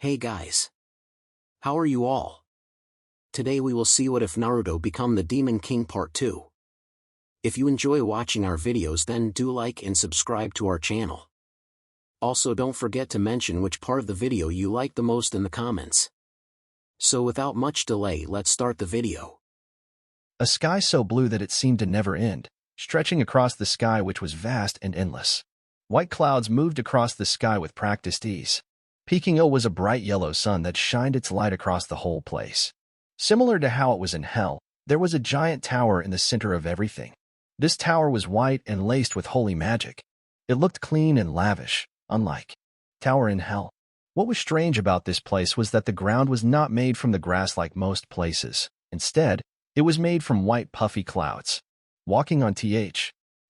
Hey guys. How are you all? Today we will see what if Naruto become the Demon King Part 2. If you enjoy watching our videos, then do like and subscribe to our channel. Also don't forget to mention which part of the video you like the most in the comments. So without much delay, let's start the video. A sky so blue that it seemed to never end, stretching across the sky which was vast and endless. White clouds moved across the sky with practiced ease. Peeking was a bright yellow sun that shined its light across the whole place. Similar to how it was in hell, there was a giant tower in the center of everything. This tower was white and laced with holy magic. It looked clean and lavish, unlike tower in hell. What was strange about this place was that the ground was not made from the grass like most places. Instead, it was made from white puffy clouds. Walking on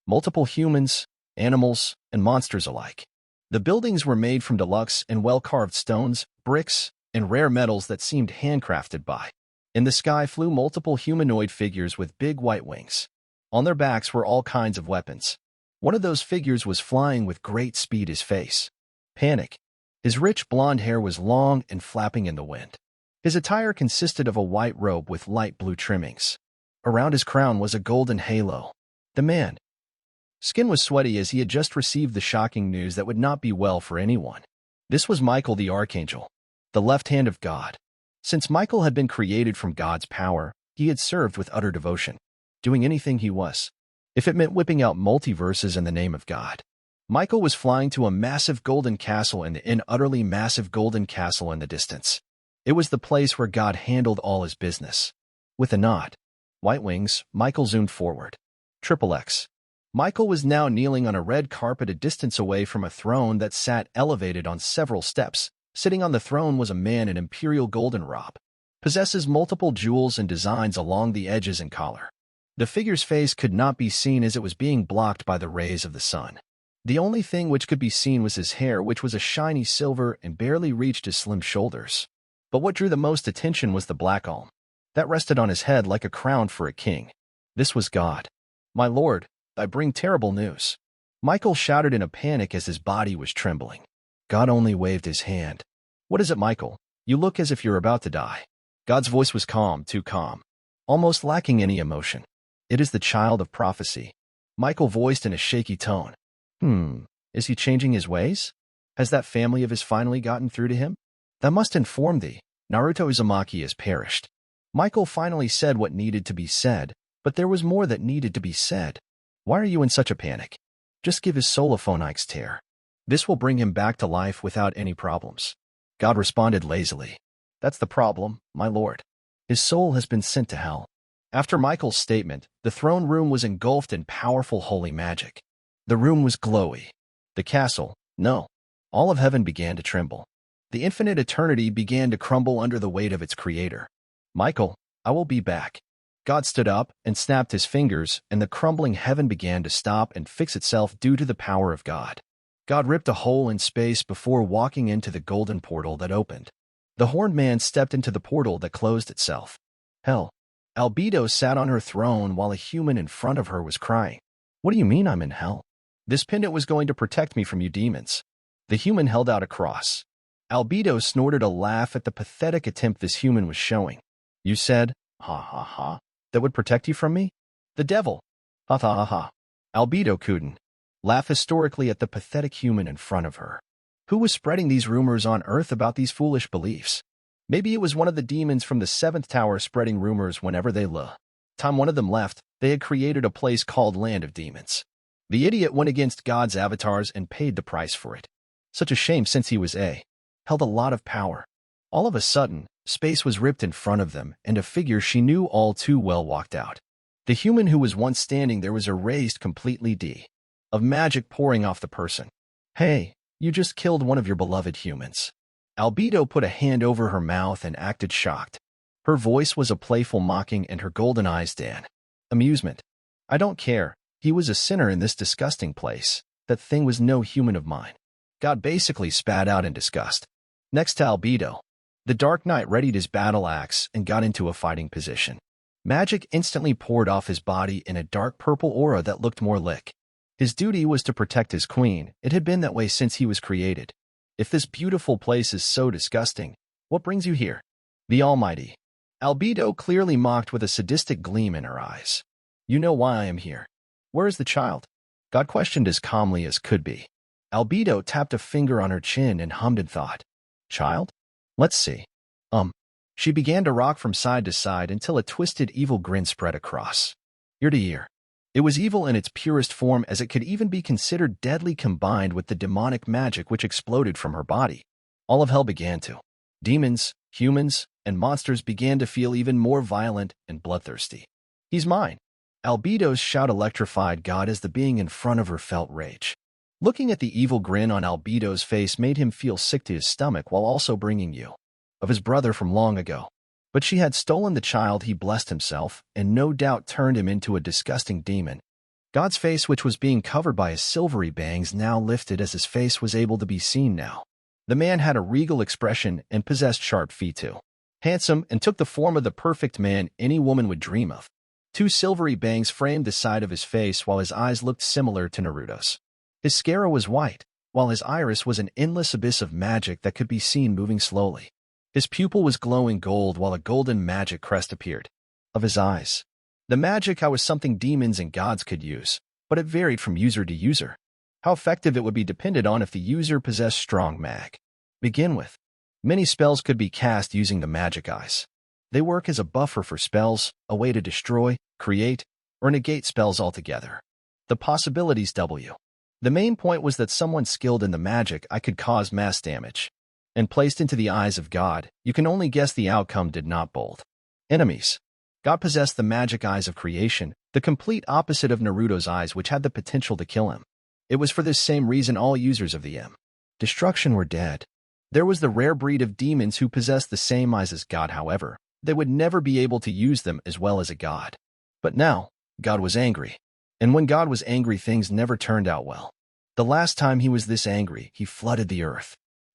multiple humans, animals, and monsters alike. The buildings were made from deluxe and well-carved stones, bricks, and rare metals that seemed handcrafted by. In the sky flew multiple humanoid figures with big white wings. On their backs were all kinds of weapons. One of those figures was flying with great speed. His face panic. His rich blonde hair was long and flapping in the wind. His attire consisted of a white robe with light blue trimmings. Around his crown was a golden halo. The man's skin was sweaty as he had just received the shocking news that would not be well for anyone. This was Michael the Archangel, the left hand of God. Since Michael had been created from God's power, he had served with utter devotion, doing anything he was, if it meant whipping out multiverses in the name of God. Michael was flying to a massive golden castle in an utterly massive golden castle in the distance. It was the place where God handled all his business. With a nod, white wings, Michael zoomed forward. X. Michael was now kneeling on a red carpet a distance away from a throne that sat elevated on several steps. Sitting on the throne was a man in imperial golden robe. Possesses multiple jewels and designs along the edges and collar. The figure's face could not be seen as it was being blocked by the rays of the sun. The only thing which could be seen was his hair, which was a shiny silver and barely reached his slim shoulders. But what drew the most attention was the black alm that rested on his head like a crown for a king. This was God. "My lord, I bring terrible news," Michael shouted in a panic as his body was trembling. God only waved his hand. "What is it, Michael? You look as if you're about to die." God's voice was calm, too calm, almost lacking any emotion. "It is the child of prophecy," Michael voiced in a shaky tone. Is he changing his ways? Has that family of his finally gotten through to him? That must inform thee. Naruto Uzumaki has perished. Michael finally said what needed to be said, but there was more that needed to be said. Why are you in such a panic? Just give his soul a phonics tear. This will bring him back to life without any problems. God responded lazily. That's the problem, my lord. His soul has been sent to hell. After Michael's statement, the throne room was engulfed in powerful holy magic. The room was glowy. The castle, no. All of heaven began to tremble. The infinite eternity began to crumble under the weight of its creator. Michael, I will be back. God stood up and snapped his fingers, and the crumbling heaven began to stop and fix itself due to the power of God. God ripped a hole in space before walking into the golden portal that opened. The horned man stepped into the portal that closed itself. Hell. Albedo sat on her throne while a human in front of her was crying. What do you mean I'm in hell? This pendant was going to protect me from you demons. The human held out a cross. Albedo snorted a laugh at the pathetic attempt this human was showing. You said, ha ha ha. That would protect you from me? The devil. Ha ha ha ha. Albedo couldn't laugh historically at the pathetic human in front of her. Who was spreading these rumors on Earth about these foolish beliefs? Maybe it was one of the demons from the 7th tower spreading rumors whenever they time one of them left, they had created a place called Land of Demons. The idiot went against God's avatars and paid the price for it. Such a shame since he held a lot of power. All of a sudden, space was ripped in front of them, and a figure she knew all too well walked out. The human who was once standing there was erased completely of magic pouring off the person. Hey, you just killed one of your beloved humans. Albedo put a hand over her mouth and acted shocked. Her voice was a playful mocking and her golden eyes amusement. I don't care. He was a sinner in this disgusting place. That thing was no human of mine. God basically spat out in disgust. Next to Albedo, the Dark Knight readied his battle axe and got into a fighting position. Magic instantly poured off his body in a dark purple aura that looked more like his duty was to protect his queen. It had been that way since he was created. If this beautiful place is so disgusting, what brings you here? The Almighty. Albedo clearly mocked with a sadistic gleam in her eyes. You know why I am here. Where is the child? God questioned as calmly as could be. Albedo tapped a finger on her chin and hummed in thought. Child? Let's see. She began to rock from side to side until a twisted evil grin spread across. Ear to ear. It was evil in its purest form, as it could even be considered deadly combined with the demonic magic which exploded from her body. All of hell began to. Demons, humans, and monsters began to feel even more violent and bloodthirsty. He's mine. Albedo's shout electrified God as the being in front of her felt rage. Looking at the evil grin on Albedo's face made him feel sick to his stomach while also bringing you of his brother from long ago. But she had stolen the child he blessed himself, and no doubt turned him into a disgusting demon. God's face, which was being covered by his silvery bangs, now lifted as his face was able to be seen now. The man had a regal expression and possessed sharp feet too. Handsome, and took the form of the perfect man any woman would dream of. Two silvery bangs framed the side of his face while his eyes looked similar to Naruto's. His sclera was white, while his iris was an endless abyss of magic that could be seen moving slowly. His pupil was glowing gold while a golden magic crest appeared of his eyes. The magic was something demons and gods could use, but it varied from user to user. How effective it would be depended on if the user possessed strong mag. Begin with. Many spells could be cast using the magic eyes. They work as a buffer for spells, a way to destroy, create, or negate spells altogether. The possibilities W. The main point was that someone skilled in the magic eye could cause mass damage. And placed into the eyes of God, you can only guess the outcome did not bold. Enemies. God possessed the magic eyes of creation, the complete opposite of Naruto's eyes, which had the potential to kill him. It was for this same reason all users of the destruction were dead. There was the rare breed of demons who possessed the same eyes as God, however, they would never be able to use them as well as a god. But now, God was angry. And when God was angry, things never turned out well. The last time he was this angry, he flooded the earth.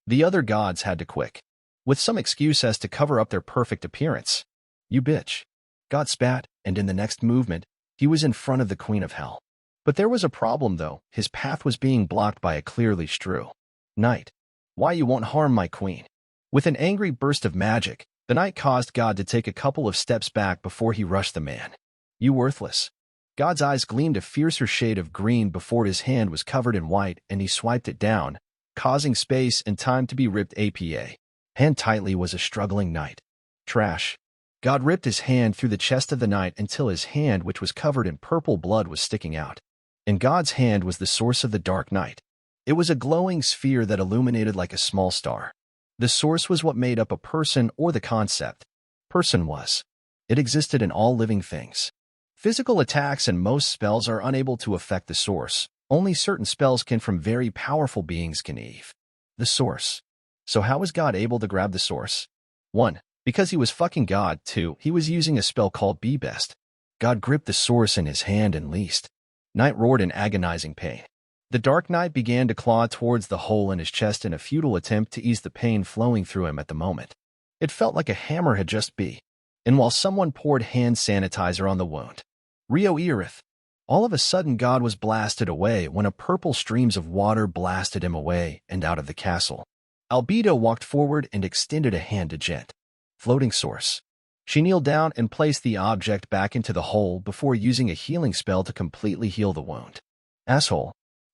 The other gods had to quit, with some excuse as to cover up their perfect appearance. You bitch. God spat, and in the next movement, he was in front of the Queen of Hell. But there was a problem though, his path was being blocked by a clearly true knight. Why you won't harm my queen? With an angry burst of magic, the knight caused God to take a couple of steps back before he rushed the man. You worthless. God's eyes gleamed a fiercer shade of green before his hand was covered in white and he swiped it down, causing space and time to be ripped apa. Hand tightly was a struggling knight. Trash. God ripped his hand through the chest of the knight until his hand, which was covered in purple blood, was sticking out. And God's hand was the source of the dark night. It was a glowing sphere that illuminated like a small star. The source was what made up a person, or the concept. Person was. It existed in all living things. Physical attacks and most spells are unable to affect the source. Only certain spells can from very powerful beings can eve the source. So how was God able to grab the source? 1. Because he was fucking God. 2. He was using a spell called Be Best. God gripped the source in his hand and least. Knight roared in agonizing pain. The Dark Knight began to claw towards the hole in his chest in a futile attempt to ease the pain flowing through him at the moment. It felt like a hammer had just been. And while someone poured hand sanitizer on the wound. Rio Earith. All of a sudden God was blasted away when a purple streams of water blasted him away and out of the castle. Albedo walked forward and extended a hand to Gent. Floating source. She kneeled down and placed the object back into the hole before using a healing spell to completely heal the wound. Asshole.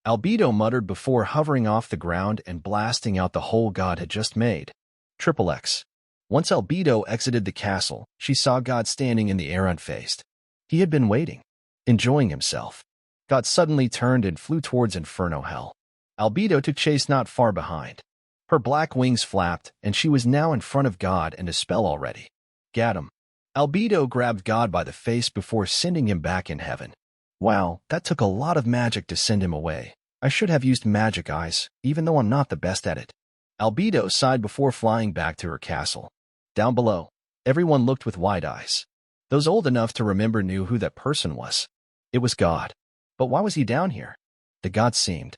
Albedo muttered before hovering off the ground and blasting out the hole God had just made. Triple X. Once Albedo exited the castle, she saw God standing in the air unfazed. He had been waiting, enjoying himself. God suddenly turned and flew towards Inferno Hell. Albedo took chase not far behind. Her black wings flapped, and she was now in front of God and a spell already. Got him. Albedo grabbed God by the face before sending him back in heaven. Wow, that took a lot of magic to send him away. I should have used magic eyes, even though I'm not the best at it. Albedo sighed before flying back to her castle. Down below, everyone looked with wide eyes. Those old enough to remember knew who that person was. It was God. But why was he down here? The god seemed.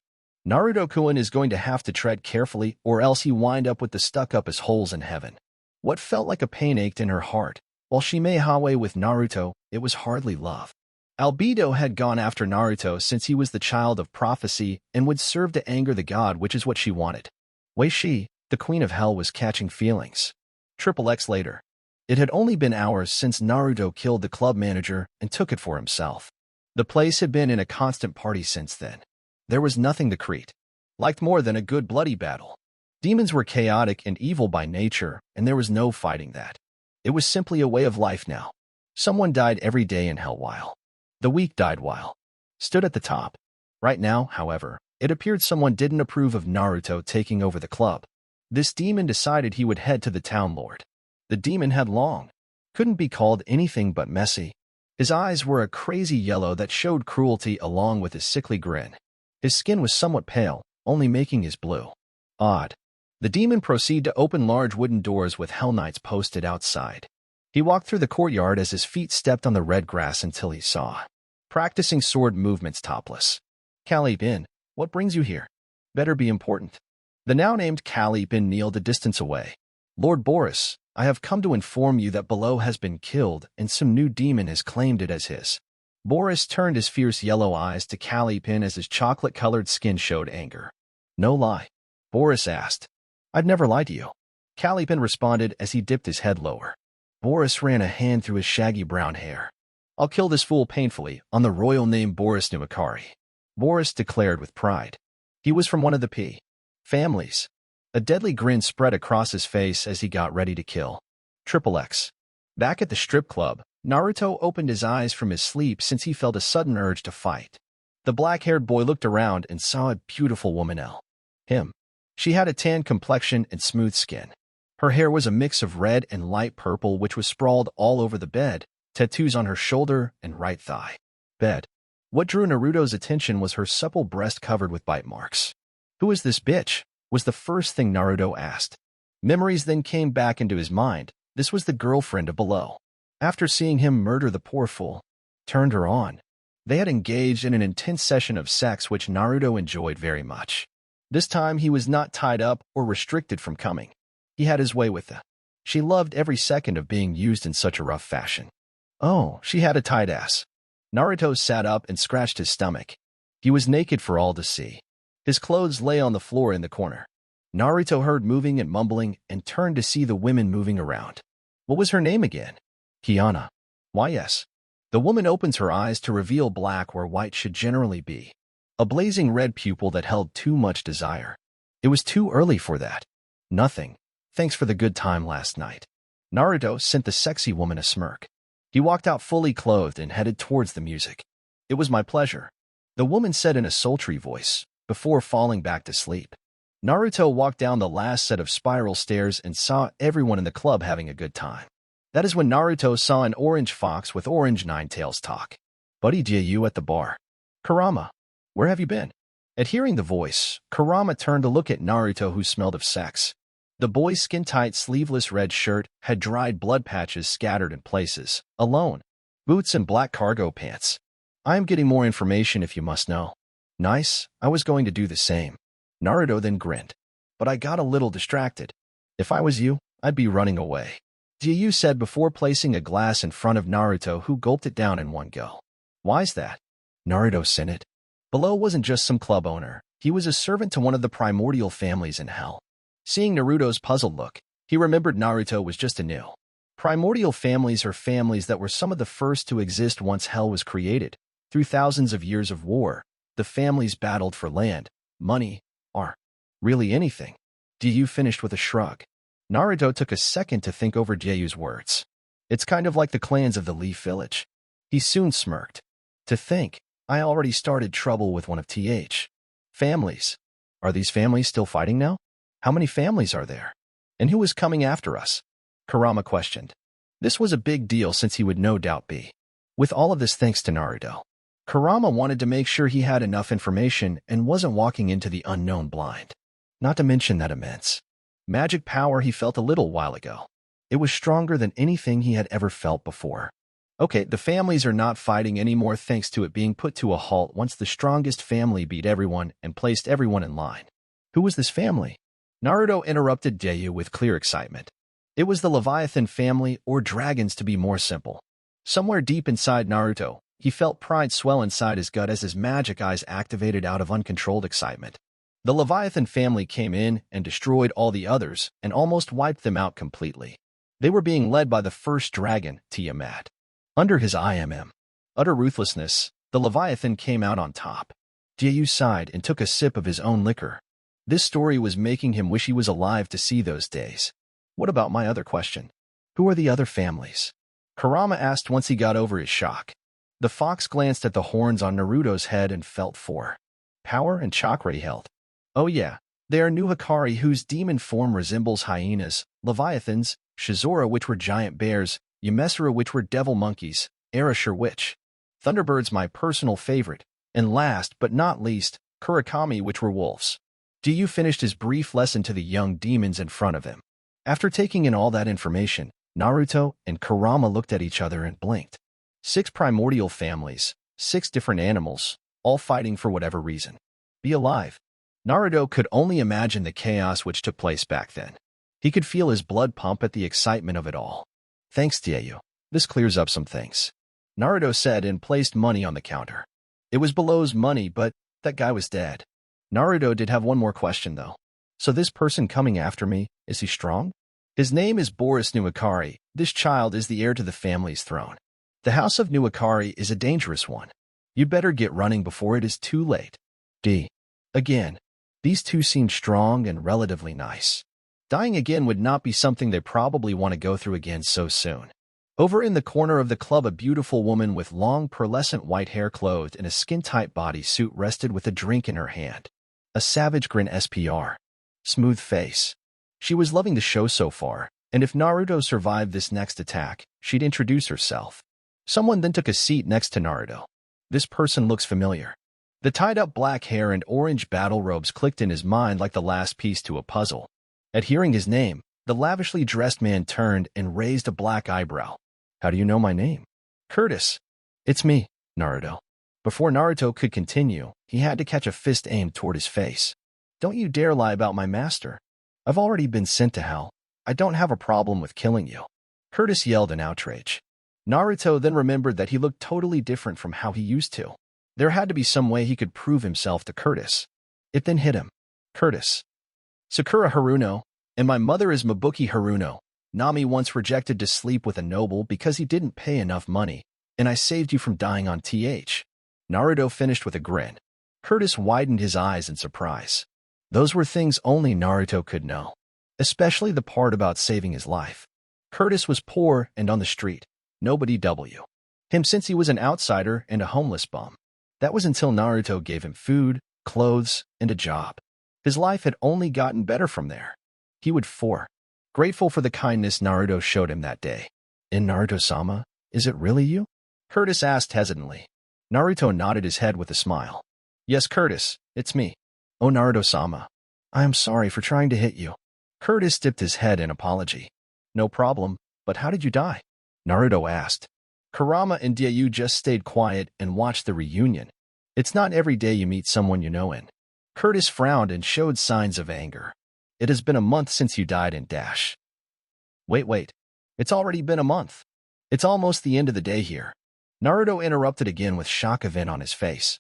Naruto-kun is going to have to tread carefully or else he wind up with the stuck up as holes in heaven. What felt like a pain ached in her heart. While she may highway with Naruto, it was hardly love. Albedo had gone after Naruto since he was the child of prophecy and would serve to anger the god, which is what she wanted. Wei Shi, the Queen of Hell, was catching feelings. Triple X later. It had only been hours since Naruto killed the club manager and took it for himself. The place had been in a constant party since then. There was nothing the Crete liked more than a good bloody battle. Demons were chaotic and evil by nature, and there was no fighting that. It was simply a way of life now. Someone died every day in hell while the weak died while stood at the top. Right now, however, it appeared someone didn't approve of Naruto taking over the club. This demon decided he would head to the town lord. The demon had long, couldn't be called anything but messy. His eyes were a crazy yellow that showed cruelty along with his sickly grin. His skin was somewhat pale, only making his blue odd. The demon proceeded to open large wooden doors with Hell Knights posted outside. He walked through the courtyard as his feet stepped on the red grass until he saw practicing sword movements topless. Kyuubi, what brings you here? Better be important. The now-named Kyuubi kneeled a distance away. Lord Boris, I have come to inform you that below has been killed and some new demon has claimed it as his. Boris turned his fierce yellow eyes to Kyuubi as his chocolate-colored skin showed anger. No lie. Boris asked. I'd never lie to you. Kyuubi responded as he dipped his head lower. Boris ran a hand through his shaggy brown hair. I'll kill this fool painfully on the royal name Boris Numakari. Boris declared with pride. He was from one of the P families. A deadly grin spread across his face as he got ready to kill. Triple X. Back at the strip club, Naruto opened his eyes from his sleep since he felt a sudden urge to fight. The black-haired boy looked around and saw a beautiful woman. Him. She had a tan complexion and smooth skin. Her hair was a mix of red and light purple which was sprawled all over the bed, tattoos on her shoulder and right thigh. What drew Naruto's attention was her supple breast covered with bite marks. Who is this bitch? Was the first thing Naruto asked. Memories then came back into his mind. This was the girlfriend of Below. After seeing him murder the poor fool, turned her on. They had engaged in an intense session of sex which Naruto enjoyed very much. This time he was not tied up or restricted from coming. He had his way with her. She loved every second of being used in such a rough fashion. Oh, she had a tight ass. Naruto sat up and scratched his stomach. He was naked for all to see. His clothes lay on the floor in the corner. Naruto heard moving and mumbling and turned to see the women moving around. What was her name again? Kiana. Why yes. The woman opens her eyes to reveal black where white should generally be. A blazing red pupil that held too much desire. It was too early for that. Nothing. Thanks for the good time last night. Naruto sent the sexy woman a smirk. He walked out fully clothed and headed towards the music. It was my pleasure, the woman said in a sultry voice, before falling back to sleep. Naruto walked down the last set of spiral stairs and saw everyone in the club having a good time. That is when Naruto saw an orange fox with orange nine-tails talk. Buddy, you at the bar. Kurama, where have you been? At hearing the voice, Kurama turned to look at Naruto, who smelled of sex. The boy's skin-tight sleeveless red shirt had dried blood patches scattered in places, alone. Boots and black cargo pants. I am getting more information if you must know. Nice, I was going to do the same. Naruto then grinned. But I got a little distracted. If I was you, I'd be running away. Jiyu said before placing a glass in front of Naruto, who gulped it down in one go. Why's that? Naruto sent it. Below wasn't just some club owner. He was a servant to one of the primordial families in hell. Seeing Naruto's puzzled look, he remembered Naruto was just a new. Primordial families are families that were some of the first to exist once hell was created. Through thousands of years of war, the families battled for land, money, or really anything. Jiyu finished with a shrug. Naruto took a second to think over Jiyu's words. It's kind of like the clans of the Leaf Village. He soon smirked. To think, I already started trouble with one of families. Are these families still fighting now? How many families are there? And who is coming after us? Kurama questioned. This was a big deal since he would no doubt be. With all of this thanks to Naruto. Kurama wanted to make sure he had enough information and wasn't walking into the unknown blind. Not to mention that immense magic power he felt a little while ago. It was stronger than anything he had ever felt before. Okay, the families are not fighting anymore thanks to it being put to a halt once the strongest family beat everyone and placed everyone in line. Who was this family? Naruto interrupted Jiyu with clear excitement. It was the Leviathan family, or dragons to be more simple. Somewhere deep inside Naruto, he felt pride swell inside his gut as his magic eyes activated out of uncontrolled excitement. The Leviathan family came in and destroyed all the others and almost wiped them out completely. They were being led by the first dragon, Tiamat. Under his utter ruthlessness, the Leviathan came out on top. Jiayu sighed and took a sip of his own liquor. This story was making him wish he was alive to see those days. What about my other question? Who are the other families? Kurama asked once he got over his shock. The fox glanced at the horns on Naruto's head and felt for power and chakra he held. Oh yeah, they are new Hikari whose demon form resembles hyenas, leviathans, Shizora which were giant bears, Yamesura which were devil monkeys, Arashir which Thunderbirds my personal favorite, and last but not least, Kurakami which were wolves. Jiayu finished his brief lesson to the young demons in front of him. After taking in all that information, Naruto and Kurama looked at each other and blinked. 6 primordial families, 6 different animals, all fighting for whatever reason. Be alive. Naruto could only imagine the chaos which took place back then. He could feel his blood pump at the excitement of it all. Thanks, Jiayu. This clears up some things. Naruto said and placed money on the counter. It was Below's money, but that guy was dead. Naruto did have one more question, though. So this person coming after me, is he strong? His name is Boris Nuakari. This child is the heir to the family's throne. The house of Nuakari is a dangerous one. You'd better get running before it is too late. Again, these two seemed strong and relatively nice. Dying again would not be something they probably want to go through again so soon. Over in the corner of the club, a beautiful woman with long pearlescent white hair clothed in a skin-tight bodysuit rested with a drink in her hand. A savage grin SPR. Smooth face. She was loving the show so far, and if Naruto survived this next attack, she'd introduce herself. Someone then took a seat next to Naruto. This person looks familiar. The tied-up black hair and orange battle robes clicked in his mind like the last piece to a puzzle. At hearing his name, the lavishly dressed man turned and raised a black eyebrow. How do you know my name? Curtis. It's me, Naruto. Before Naruto could continue, he had to catch a fist aimed toward his face. Don't you dare lie about my master. I've already been sent to hell. I don't have a problem with killing you. Curtis yelled in outrage. Naruto then remembered that he looked totally different from how he used to. There had to be some way he could prove himself to Curtis. It then hit him. Curtis. Sakura Haruno, and my mother is Mabuki Haruno. Nami once rejected to sleep with a noble because he didn't pay enough money, and I saved you from dying on TH. Naruto finished with a grin. Curtis widened his eyes in surprise. Those were things only Naruto could know, especially the part about saving his life. Curtis was poor and on the street. Nobody W him since he was an outsider and a homeless bum. That was until Naruto gave him food, clothes, and a job. His life had only gotten better from there. He would grateful for the kindness Naruto showed him that day. In Naruto-sama, is it really you? Curtis asked hesitantly. Naruto nodded his head with a smile. Yes, Curtis, it's me. Oh, Naruto-sama. I am sorry for trying to hit you. Curtis dipped his head in apology. No problem, but how did you die? Naruto asked. Kurama and Jiayu just stayed quiet and watched the reunion. It's not every day you meet someone you know in. Curtis frowned and showed signs of anger. It has been a month since you died in Dash. Wait. It's already been a month. It's almost the end of the day here. Naruto interrupted again with shock event on his face.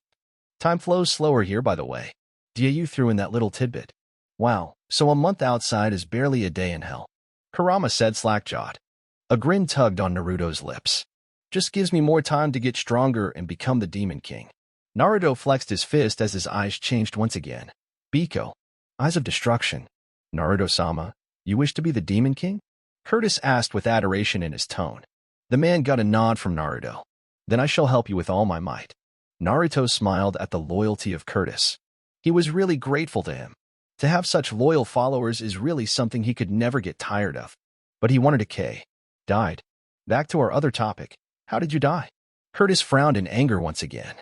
Time flows slower here, by the way. Jiayu threw in that little tidbit. Wow, so a month outside is barely a day in hell. Kurama said slack-jawed. A grin tugged on Naruto's lips. Just gives me more time to get stronger and become the Demon King. Naruto flexed his fist as his eyes changed once again. Biko. Eyes of destruction. Naruto-sama, you wish to be the Demon King? Curtis asked with adoration in his tone. The man got a nod from Naruto. Then I shall help you with all my might. Naruto smiled at the loyalty of Curtis. He was really grateful to him. To have such loyal followers is really something he could never get tired of. But he wanted a died. Back to our other topic. How did you die? Curtis frowned in anger once again.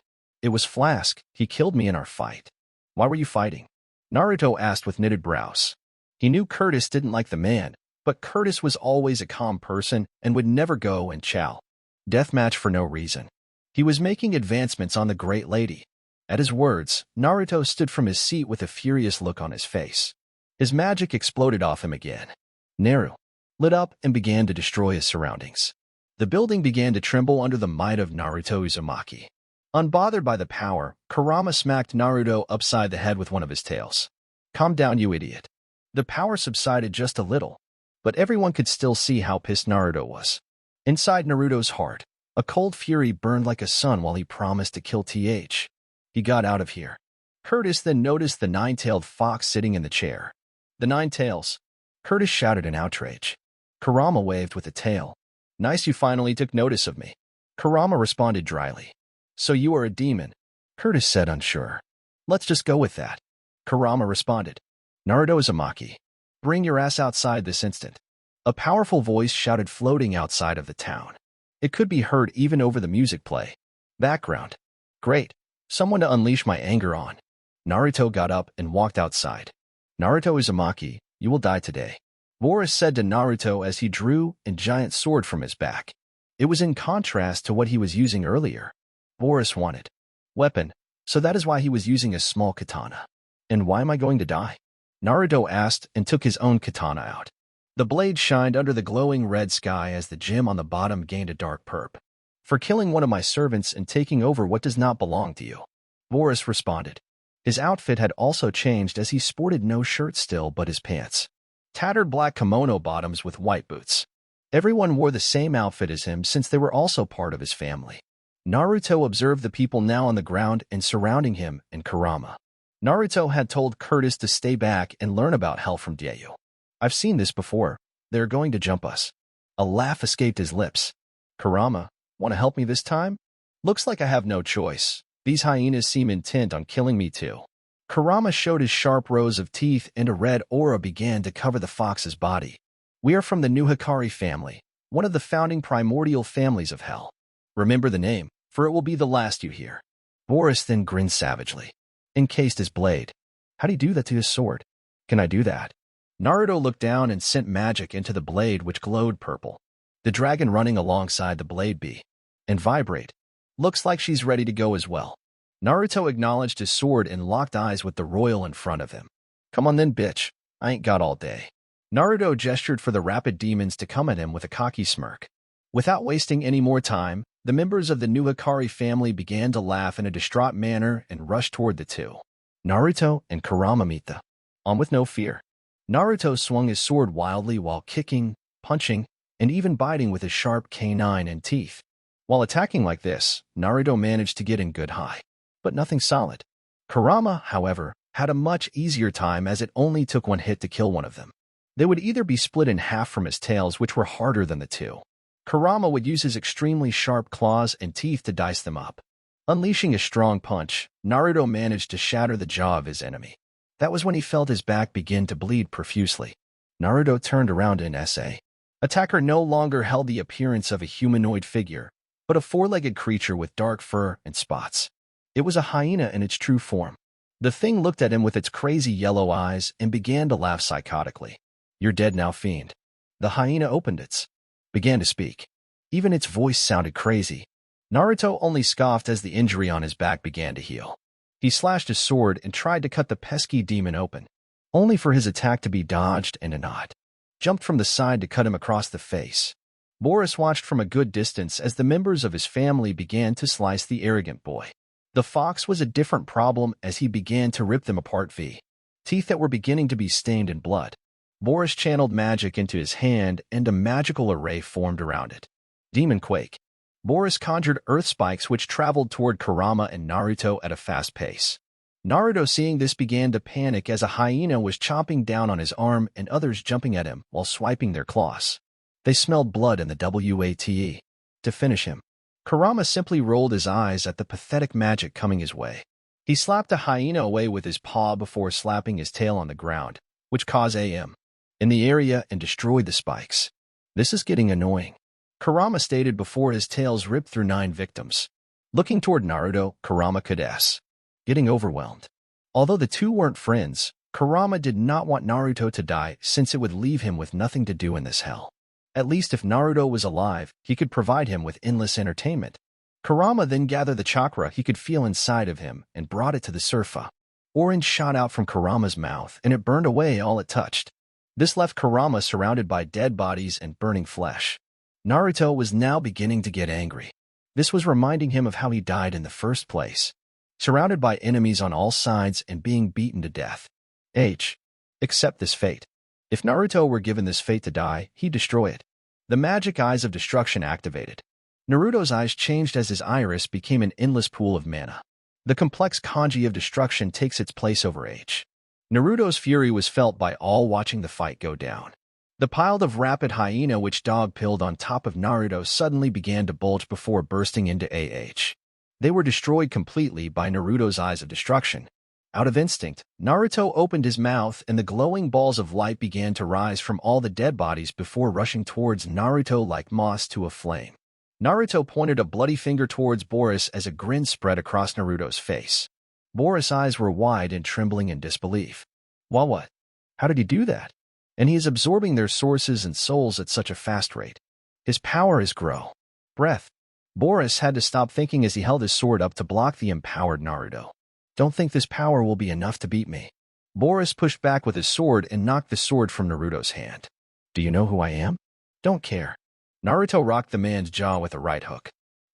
It was Flask. He killed me in our fight. Why were you fighting? Naruto asked with knitted brows. He knew Curtis didn't like the man, but Curtis was always a calm person and would never go and chow deathmatch for no reason. He was making advancements on the great lady. At his words, Naruto stood from his seat with a furious look on his face. His magic exploded off him again. Naru lit up and began to destroy his surroundings. The building began to tremble under the might of Naruto Uzumaki. Unbothered by the power, Kurama smacked Naruto upside the head with one of his tails. Calm down, you idiot. The power subsided just a little, but everyone could still see how pissed Naruto was. Inside Naruto's heart, a cold fury burned like a sun while he promised to kill TH. He got out of here. Curtis then noticed the nine-tailed fox sitting in the chair. The nine tails. Curtis shouted in outrage. Kurama waved with a tail. Nice, you finally took notice of me. Kurama responded dryly. So you are a demon, Curtis said, unsure. Let's just go with that. Kurama responded. Naruto Uzumaki, bring your ass outside this instant. A powerful voice shouted floating outside of the town. It could be heard even over the music play. Background. Great. Someone to unleash my anger on. Naruto got up and walked outside. Naruto Uzumaki, you will die today, Boris said to Naruto as he drew a giant sword from his back. It was in contrast to what he was using earlier. Boris wanted weapon, so that is why he was using a small katana. And why am I going to die? Naruto asked and took his own katana out. The blade shined under the glowing red sky as the gem on the bottom gained a dark purple. For killing one of my servants and taking over what does not belong to you, Boris responded. His outfit had also changed as he sported no shirt still but his pants. Tattered black kimono bottoms with white boots. Everyone wore the same outfit as him since they were also part of his family. Naruto observed the people now on the ground and surrounding him and Kurama. Naruto had told Curtis to stay back and learn about hell from Daiyu. I've seen this before. They're going to jump us. A laugh escaped his lips. Kurama, want to help me this time? Looks like I have no choice. These hyenas seem intent on killing me too. Kurama showed his sharp rows of teeth and a red aura began to cover the fox's body. We are from the new Hikari family, one of the founding primordial families of hell. Remember the name, for it will be the last you hear. Boris then grinned savagely. Encased his blade. How'd he do that to his sword? Can I do that? Naruto looked down and sent magic into the blade which glowed purple. The dragon running alongside the blade bee. And vibrate. Looks like she's ready to go as well. Naruto acknowledged his sword and locked eyes with the royal in front of him. Come on then, bitch. I ain't got all day. Naruto gestured for the rapid demons to come at him with a cocky smirk. Without wasting any more time, the members of the new Hikari family began to laugh in a distraught manner and rushed toward the two. Naruto and Kurama meet them. On with no fear. Naruto swung his sword wildly while kicking, punching, and even biting with his sharp canine and teeth. While attacking like this, Naruto managed to get in good high, but nothing solid. Kurama, however, had a much easier time as it only took one hit to kill one of them. They would either be split in half from his tails, which were harder than the two. Kurama would use his extremely sharp claws and teeth to dice them up. Unleashing a strong punch, Naruto managed to shatter the jaw of his enemy. That was when he felt his back begin to bleed profusely. Naruto turned around in SA. Attacker no longer held the appearance of a humanoid figure, but a four-legged creature with dark fur and spots. It was a hyena in its true form. The thing looked at him with its crazy yellow eyes and began to laugh psychotically. You're dead now, fiend. The hyena began to speak. Even its voice sounded crazy. Naruto only scoffed as the injury on his back began to heal. He slashed his sword and tried to cut the pesky demon open, only for his attack to be dodged and a knot jumped from the side to cut him across the face. Boris watched from a good distance as the members of his family began to slice the arrogant boy. The fox was a different problem as he began to rip them apart teeth that were beginning to be stained in blood. Boris channeled magic into his hand and a magical array formed around it. Demon Quake. Boris conjured earth spikes which traveled toward Kurama and Naruto at a fast pace. Naruto, seeing this, began to panic as a hyena was chomping down on his arm and others jumping at him while swiping their claws. They smelled blood in the WATE. To finish him, Kurama simply rolled his eyes at the pathetic magic coming his way. He slapped a hyena away with his paw before slapping his tail on the ground, which caused AM in the area and destroyed the spikes. This is getting annoying, Kurama stated before his tails ripped through 9 victims. Looking toward Naruto, Kurama could getting overwhelmed. Although the two weren't friends, Kurama did not want Naruto to die since it would leave him with nothing to do in this hell. At least if Naruto was alive, he could provide him with endless entertainment. Kurama then gathered the chakra he could feel inside of him and brought it to the surfa. Orange shot out from Kurama's mouth and it burned away all it touched. This left Kurama surrounded by dead bodies and burning flesh. Naruto was now beginning to get angry. This was reminding him of how he died in the first place. Surrounded by enemies on all sides and being beaten to death. H. Accept this fate. If Naruto were given this fate to die, he'd destroy it. The magic eyes of destruction activated. Naruto's eyes changed as his iris became an endless pool of mana. The complex kanji of destruction takes its place over H. Naruto's fury was felt by all watching the fight go down. The pile of rapid hyena which dog-pilled on top of Naruto suddenly began to bulge before bursting into AH. They were destroyed completely by Naruto's eyes of destruction. Out of instinct, Naruto opened his mouth and the glowing balls of light began to rise from all the dead bodies before rushing towards Naruto like moss to a flame. Naruto pointed a bloody finger towards Boris as a grin spread across Naruto's face. Boris' eyes were wide and trembling in disbelief. What? How did he do that? And he is absorbing their sources and souls at such a fast rate. His power is grow. Breath. Boris had to stop thinking as he held his sword up to block the empowered Naruto. Don't think this power will be enough to beat me. Boris pushed back with his sword and knocked the sword from Naruto's hand. Do you know who I am? Don't care. Naruto rocked the man's jaw with a right hook.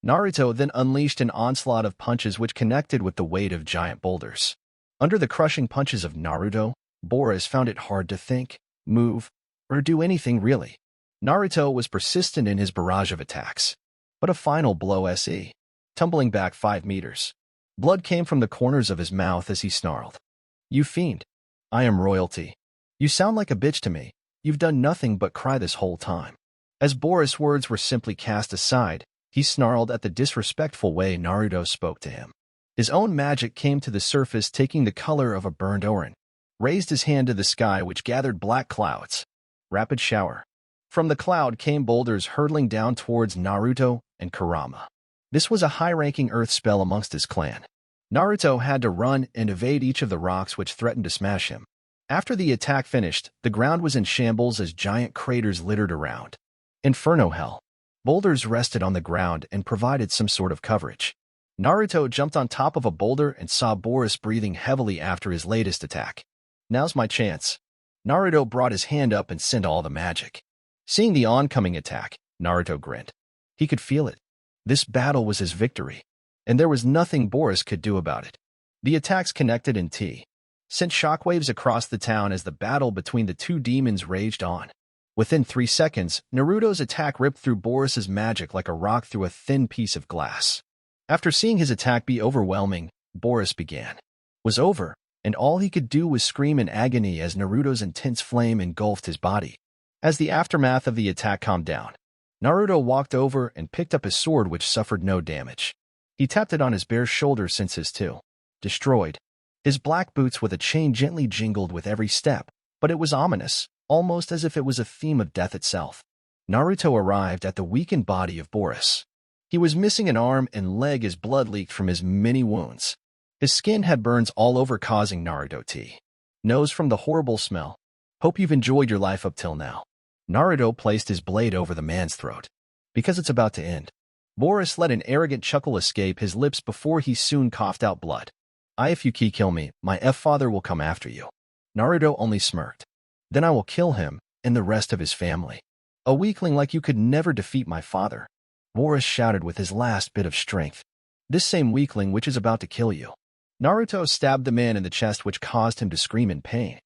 Naruto then unleashed an onslaught of punches which connected with the weight of giant boulders. Under the crushing punches of Naruto, Boris found it hard to think, move, or do anything really. Naruto was persistent in his barrage of attacks. But a final blow se. Tumbling back 5 meters. Blood came from the corners of his mouth as he snarled. You fiend. I am royalty. You sound like a bitch to me. You've done nothing but cry this whole time. As Boris' words were simply cast aside, he snarled at the disrespectful way Naruto spoke to him. His own magic came to the surface taking the color of a burned orange. Raised his hand to the sky which gathered black clouds. Rapid shower. From the cloud came boulders hurtling down towards Naruto and Kurama. This was a high-ranking earth spell amongst his clan. Naruto had to run and evade each of the rocks which threatened to smash him. After the attack finished, the ground was in shambles as giant craters littered around. Inferno hell. Boulders rested on the ground and provided some sort of coverage. Naruto jumped on top of a boulder and saw Boris breathing heavily after his latest attack. Now's my chance. Naruto brought his hand up and sent all the magic. Seeing the oncoming attack, Naruto grinned. He could feel it. This battle was his victory, and there was nothing Boris could do about it. The attacks connected in sent shockwaves across the town as the battle between the two demons raged on. Within 3 seconds, Naruto's attack ripped through Boris's magic like a rock through a thin piece of glass. After seeing his attack be overwhelming, Boris began. Was over, and all he could do was scream in agony as Naruto's intense flame engulfed his body. As the aftermath of the attack calmed down, Naruto walked over and picked up his sword which suffered no damage. He tapped it on his bare shoulder since his destroyed. His black boots with a chain gently jingled with every step, but it was ominous, almost as if it was a theme of death itself. Naruto arrived at the weakened body of Boris. He was missing an arm and leg as blood leaked from his many wounds. His skin had burns all over causing Naruto nose from the horrible smell. Hope you've enjoyed your life up till now. Naruto placed his blade over the man's throat. Because it's about to end. Boris let an arrogant chuckle escape his lips before he soon coughed out blood. If you kill me, my father will come after you. Naruto only smirked. Then I will kill him and the rest of his family. A weakling like you could never defeat my father. Boris shouted with his last bit of strength. This same weakling which is about to kill you. Naruto stabbed the man in the chest which caused him to scream in pain.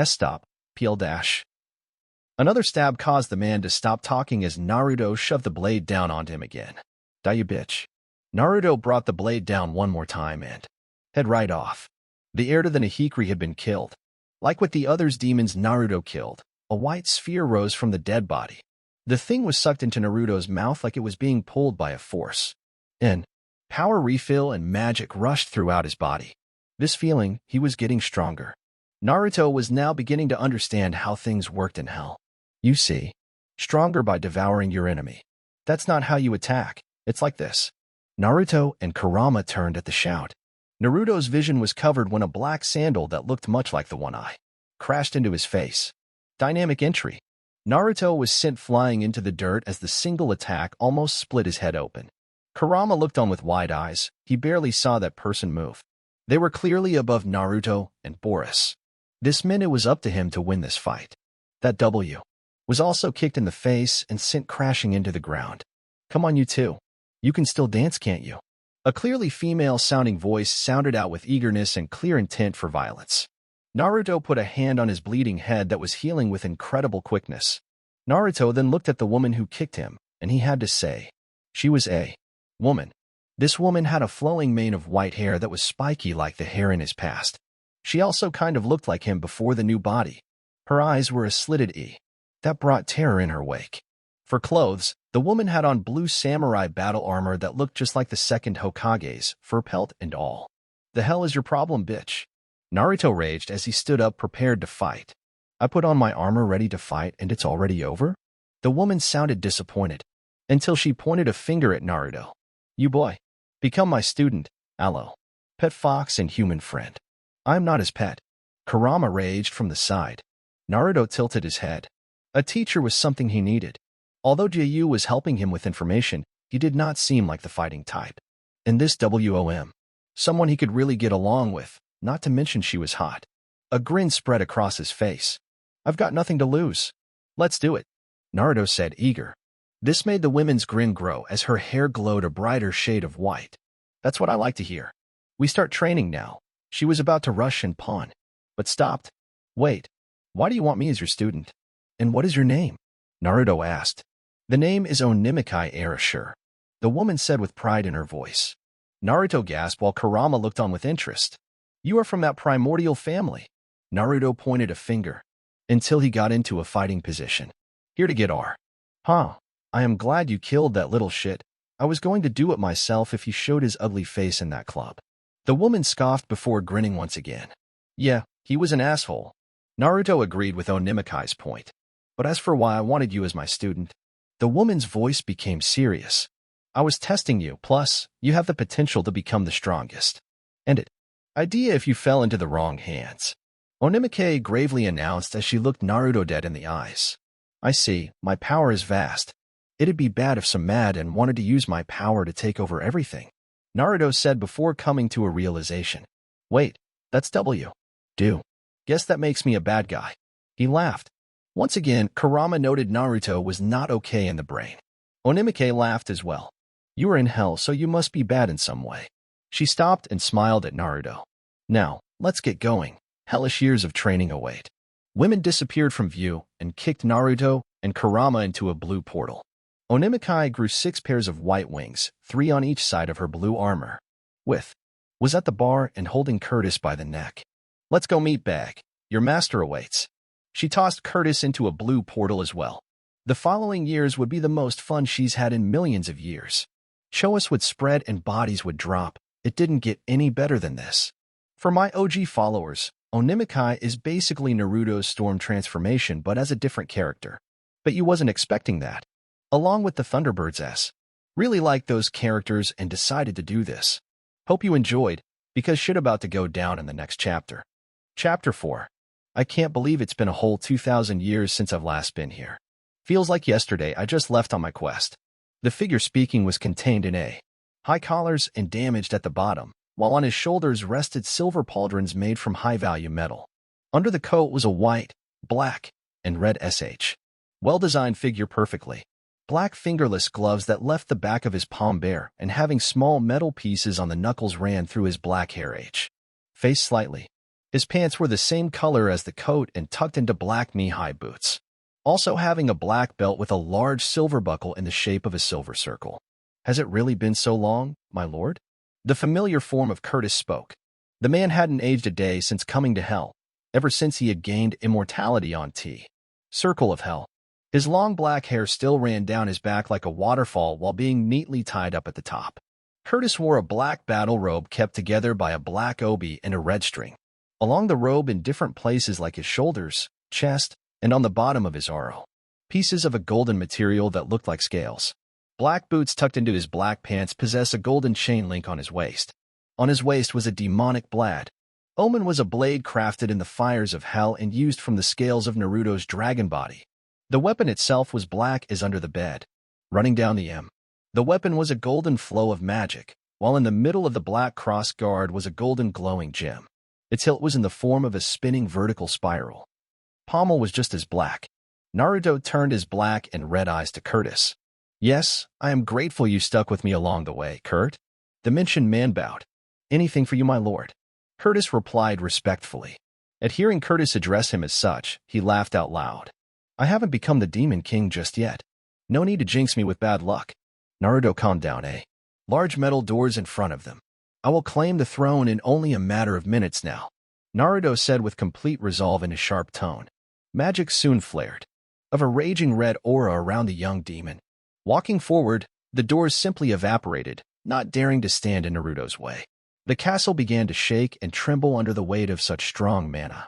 Stop. Peel dash. Another stab caused the man to stop talking as Naruto shoved the blade down onto him again. Die you bitch. Naruto brought the blade down one more time and head right off. The heir to the Nihikri had been killed. Like with the others demons Naruto killed, a white sphere rose from the dead body. The thing was sucked into Naruto's mouth like it was being pulled by a force. In power refill and magic rushed throughout his body. This feeling, he was getting stronger. Naruto was now beginning to understand how things worked in hell. You see, stronger by devouring your enemy. That's not how you attack. It's like this. Naruto and Kurama turned at the shout. Naruto's vision was covered when a black sandal that looked much like the one-eye crashed into his face. Dynamic entry. Naruto was sent flying into the dirt as the single attack almost split his head open. Kurama looked on with wide eyes. He barely saw that person move. They were clearly above Naruto and Boris. This meant it was up to him to win this fight. That W was also kicked in the face and sent crashing into the ground. Come on, you two. You can still dance, can't you? A clearly female-sounding voice sounded out with eagerness and clear intent for violence. Naruto put a hand on his bleeding head that was healing with incredible quickness. Naruto then looked at the woman who kicked him, and he had to say, she was a woman. This woman had a flowing mane of white hair that was spiky like the hair in his past. She also kind of looked like him before the new body. Her eyes were a slitted E. That brought terror in her wake. For clothes, the woman had on blue samurai battle armor that looked just like the second Hokage's, fur pelt and all. The hell is your problem, bitch? Naruto raged as he stood up prepared to fight. I put on my armor ready to fight and it's already over? The woman sounded disappointed, until she pointed a finger at Naruto. You boy. Become my student, Aloe. Pet fox and human friend. I'm not his pet. Kurama raged from the side. Naruto tilted his head. A teacher was something he needed. Although Jiyu was helping him with information, he did not seem like the fighting type. And this WOM. Someone he could really get along with, not to mention she was hot. A grin spread across his face. I've got nothing to lose. Let's do it, Naruto said, eager. This made the woman's grin grow as her hair glowed a brighter shade of white. That's what I like to hear. We start training now. She was about to rush and pawn, but stopped. Wait, why do you want me as your student? And what is your name? Naruto asked. The name is Orochimaru Arashur, the woman said with pride in her voice. Naruto gasped while Kurama looked on with interest. You are from that primordial family. Naruto pointed a finger, until he got into a fighting position. Here to get R. Huh. I am glad you killed that little shit. I was going to do it myself if he showed his ugly face in that club. The woman scoffed before grinning once again. Yeah, he was an asshole. Naruto agreed with Orochimaru's point. But as for why I wanted you as my student, the woman's voice became serious. I was testing you, plus, you have the potential to become the strongest. And it. Idea if you fell into the wrong hands. Orochimaru gravely announced as she looked Naruto dead in the eyes. I see, my power is vast. It'd be bad if some mad and wanted to use my power to take over everything, Naruto said before coming to a realization. Wait, that's W. Do. Guess that makes me a bad guy. He laughed. Once again, Kurama noted Naruto was not okay in the brain. Orochimaru laughed as well. You are in hell, so you must be bad in some way. She stopped and smiled at Naruto. Now, let's get going. Hellish years of training await. Women disappeared from view and kicked Naruto and Kurama into a blue portal. Orochimaru grew 6 pairs of white wings, 3 on each side of her blue armor. Was at the bar and holding Curtis by the neck. Let's go meatbag. Your master awaits. She tossed Curtis into a blue portal as well. The following years would be the most fun she's had in millions of years. Choas would spread and bodies would drop. It didn't get any better than this. For my OG followers, Orochimaru is basically Naruto's Storm transformation but as a different character. But you wasn't expecting that. Along with the Thunderbirds S. Really liked those characters and decided to do this. Hope you enjoyed, because shit about to go down in the next chapter. Chapter 4. I can't believe it's been a whole 2,000 years since I've last been here. Feels like yesterday I just left on my quest. The figure speaking was contained in a high collars and damaged at the bottom, while on his shoulders rested silver pauldrons made from high-value metal. Under the coat was a white, black, and red SH. Well-designed figure perfectly. Black fingerless gloves that left the back of his palm bare and having small metal pieces on the knuckles ran through his black hair face slightly. His pants were the same color as the coat and tucked into black knee-high boots. Also having a black belt with a large silver buckle in the shape of a silver circle. Has it really been so long, my lord? The familiar form of Curtis spoke. The man hadn't aged a day since coming to hell, ever since he had gained immortality on T. Circle of Hell. His long black hair still ran down his back like a waterfall while being neatly tied up at the top. Curtis wore a black battle robe kept together by a black obi and a red string. Along the robe in different places like his shoulders, chest, and on the bottom of his aro. Pieces of a golden material that looked like scales. Black boots tucked into his black pants possess a golden chain link on his waist. On his waist was a demonic blade. Omen was a blade crafted in the fires of hell and used from the scales of Naruto's dragon body. The weapon itself was black as under the bed. Running down the M. The weapon was a golden flow of magic, while in the middle of the black cross guard was a golden glowing gem. Its hilt was in the form of a spinning vertical spiral. Pommel was just as black. Naruto turned his black and red eyes to Curtis. Yes, I am grateful you stuck with me along the way, Kurt. The mentioned man bowed. Anything for you, my lord. Curtis replied respectfully. At hearing Curtis address him as such, he laughed out loud. I haven't become the Demon King just yet. No need to jinx me with bad luck. Naruto, calm down, eh? Large metal doors in front of them. I will claim the throne in only a matter of minutes now, Naruto said with complete resolve in his sharp tone. Magic soon flared, of a raging red aura around the young demon. Walking forward, the doors simply evaporated, not daring to stand in Naruto's way. The castle began to shake and tremble under the weight of such strong mana.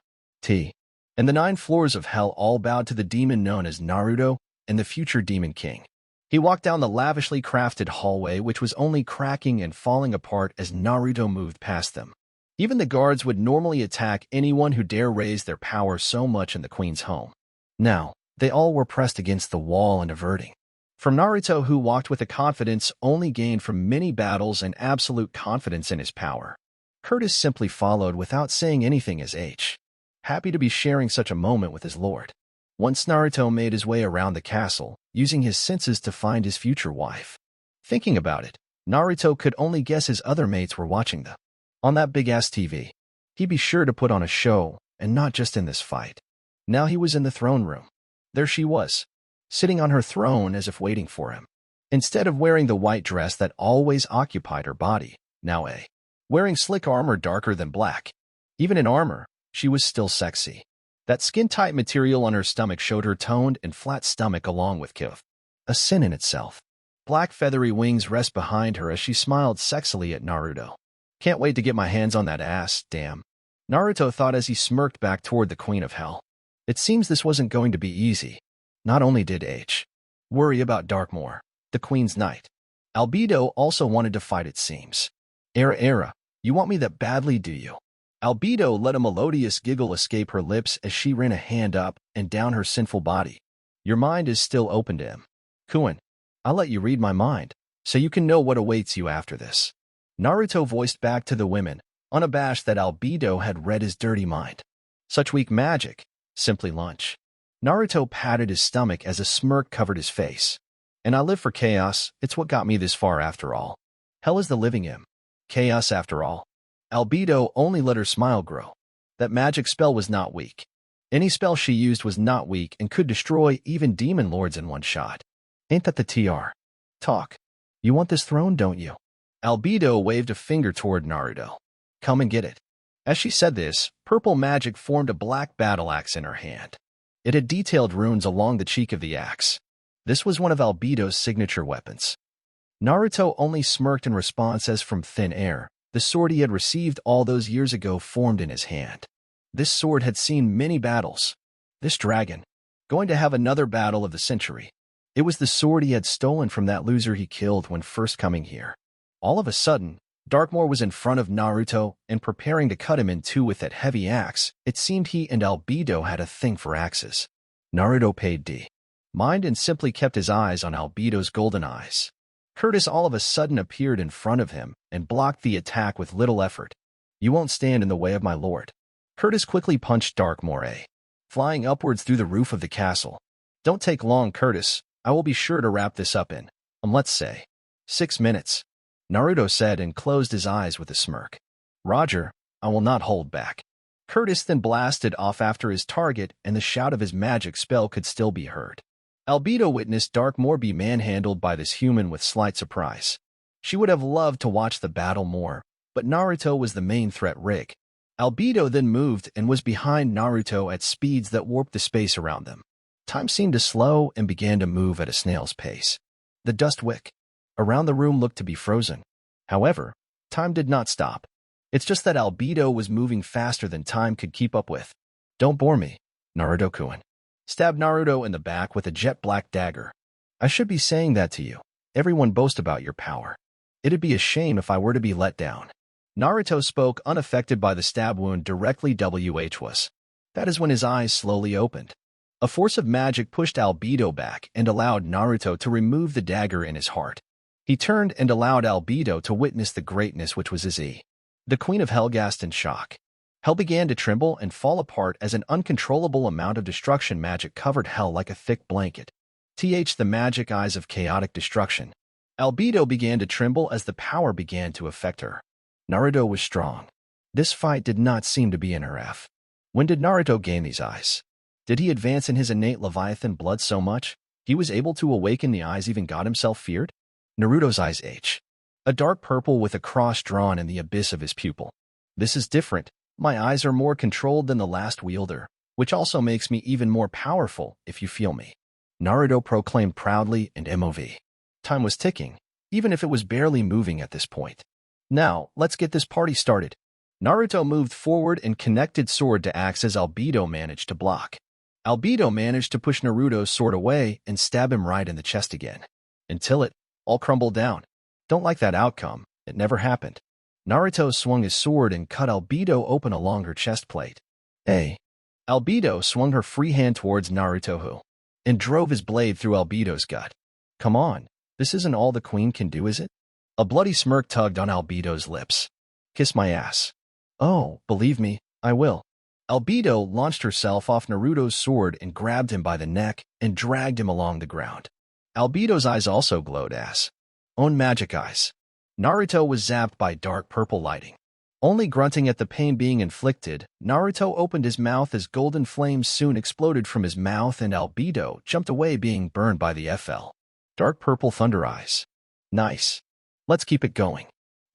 And the 9 floors of hell all bowed to the demon known as Naruto and the future Demon King. He walked down the lavishly crafted hallway, which was only cracking and falling apart as Naruto moved past them. Even the guards would normally attack anyone who dare raise their power so much in the queen's home. Now, they all were pressed against the wall and averting. From Naruto, who walked with a confidence only gained from many battles and absolute confidence in his power, Curtis simply followed without saying anything as H. Happy to be sharing such a moment with his lord. Once Naruto made his way around the castle, using his senses to find his future wife. Thinking about it, Naruto could only guess his other mates were watching them. On that big-ass TV. He'd be sure to put on a show, and not just in this fight. Now he was in the throne room. There she was, sitting on her throne as if waiting for him. Instead of wearing the white dress that always occupied her body, now wearing slick armor darker than black. Even in armor, she was still sexy. That skin-tight material on her stomach showed her toned and flat stomach along with Kyuubi. A sin in itself. Black feathery wings rest behind her as she smiled sexily at Naruto. Can't wait to get my hands on that ass, damn. Naruto thought as he smirked back toward the Queen of Hell. It seems this wasn't going to be easy. Not only did H. worry about Darkmoor, the Queen's Knight. Albedo also wanted to fight, it seems. Era, you want me that badly, do you? Albedo let a melodious giggle escape her lips as she ran a hand up and down her sinful body. Your mind is still open to him. Kuin, I'll let you read my mind, so you can know what awaits you after this. Naruto voiced back to the women, unabashed that Albedo had read his dirty mind. Such weak magic, simply lunch. Naruto patted his stomach as a smirk covered his face. And I live for chaos, it's what got me this far after all. Hell is the living in. Chaos after all. Albedo only let her smile grow. That magic spell was not weak. Any spell she used was not weak and could destroy even demon lords in one shot. Ain't that the TR? Talk. You want this throne, don't you? Albedo waved a finger toward Naruto. Come and get it. As she said this, purple magic formed a black battle axe in her hand. It had detailed runes along the cheek of the axe. This was one of Albedo's signature weapons. Naruto only smirked in response as from thin air, the sword he had received all those years ago formed in his hand. This sword had seen many battles. This dragon, going to have another battle of the century. It was the sword he had stolen from that loser he killed when first coming here. All of a sudden, Darkmoor was in front of Naruto and preparing to cut him in two with that heavy axe. It seemed he and Albedo had a thing for axes. Naruto paid mind and simply kept his eyes on Albedo's golden eyes. Curtis all of a sudden appeared in front of him and blocked the attack with little effort. You won't stand in the way of my lord. Curtis quickly punched Darkmoor, flying upwards through the roof of the castle. Don't take long, Curtis. I will be sure to wrap this up in, let's say, 6 minutes. Naruto said and closed his eyes with a smirk. Roger, I will not hold back. Curtis then blasted off after his target and the shout of his magic spell could still be heard. Albedo witnessed Darkmoor be manhandled by this human with slight surprise. She would have loved to watch the battle more, but Naruto was the main threat rig. Albedo then moved and was behind Naruto at speeds that warped the space around them. Time seemed to slow and began to move at a snail's pace. The dust wick around the room looked to be frozen. However, time did not stop. It's just that Albedo was moving faster than time could keep up with. Don't bore me, Naruto-kun. Stabbed Naruto in the back with a jet-black dagger. I should be saying that to you. Everyone boast about your power. It'd be a shame if I were to be let down. Naruto spoke unaffected by the stab wound directly WH was. That is when his eyes slowly opened. A force of magic pushed Albedo back and allowed Naruto to remove the dagger in his heart. He turned and allowed Albedo to witness the greatness which was his The Queen of Hell gasped in shock. Hell began to tremble and fall apart as an uncontrollable amount of destruction magic covered Hell like a thick blanket. The magic eyes of chaotic destruction. Albedo began to tremble as the power began to affect her. Naruto was strong. This fight did not seem to be in her When did Naruto gain these eyes? Did he advance in his innate Leviathan blood so much he was able to awaken the eyes even God himself feared? Naruto's eyes H. A dark purple with a cross drawn in the abyss of his pupil. This is different. My eyes are more controlled than the last wielder, which also makes me even more powerful, if you feel me. Naruto proclaimed proudly, and MOV. Time was ticking, even if it was barely moving at this point. Now, let's get this party started. Naruto moved forward and connected sword to axe as Albedo managed to block. Albedo managed to push Naruto's sword away and stab him right in the chest again. Until it all crumbled down. Don't like that outcome. It never happened. Naruto swung his sword and cut Albedo open along her chest plate. Albedo swung her free hand towards Naruto and drove his blade through Albedo's gut. Come on, this isn't all the queen can do, is it? A bloody smirk tugged on Albedo's lips. Kiss my ass. Oh, believe me, I will. Albedo launched herself off Naruto's sword and grabbed him by the neck and dragged him along the ground. Albedo's eyes also glowed as own magic eyes. Naruto was zapped by dark purple lighting. Only grunting at the pain being inflicted, Naruto opened his mouth as golden flames soon exploded from his mouth and Albedo jumped away being burned by the FL. Dark purple thunder eyes. Nice. Let's keep it going.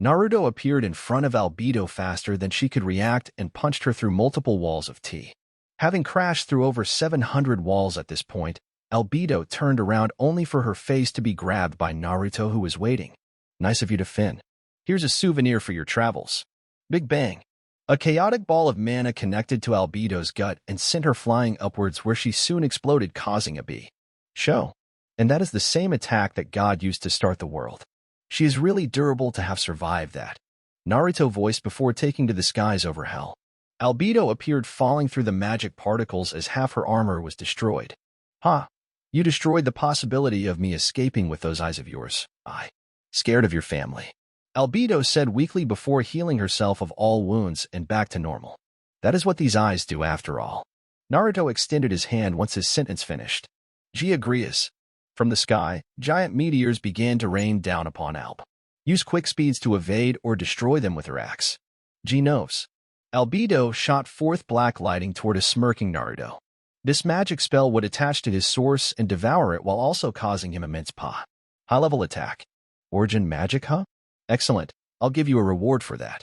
Naruto appeared in front of Albedo faster than she could react and punched her through multiple walls of T. Having crashed through over 700 walls at this point, Albedo turned around only for her face to be grabbed by Naruto, who was waiting. Nice of you to Finn. Here's a souvenir for your travels. Big bang. A chaotic ball of mana connected to Albedo's gut and sent her flying upwards, where she soon exploded, causing a B. Show. And that is the same attack that God used to start the world. She is really durable to have survived that. Naruto voiced before taking to the skies over hell. Albedo appeared falling through the magic particles as half her armor was destroyed. Ha! You destroyed the possibility of me escaping with those eyes of yours. Scared of your family. Albedo said weakly before healing herself of all wounds and back to normal. That is what these eyes do after all. Naruto extended his hand once his sentence finished. G agrees. From the sky, giant meteors began to rain down upon Alb. Use quick speeds to evade or destroy them with her axe. G knows. Albedo shot forth black lighting toward a smirking Naruto. This magic spell would attach to his source and devour it while also causing him immense high-level attack. Origin magic, huh? Excellent. I'll give you a reward for that.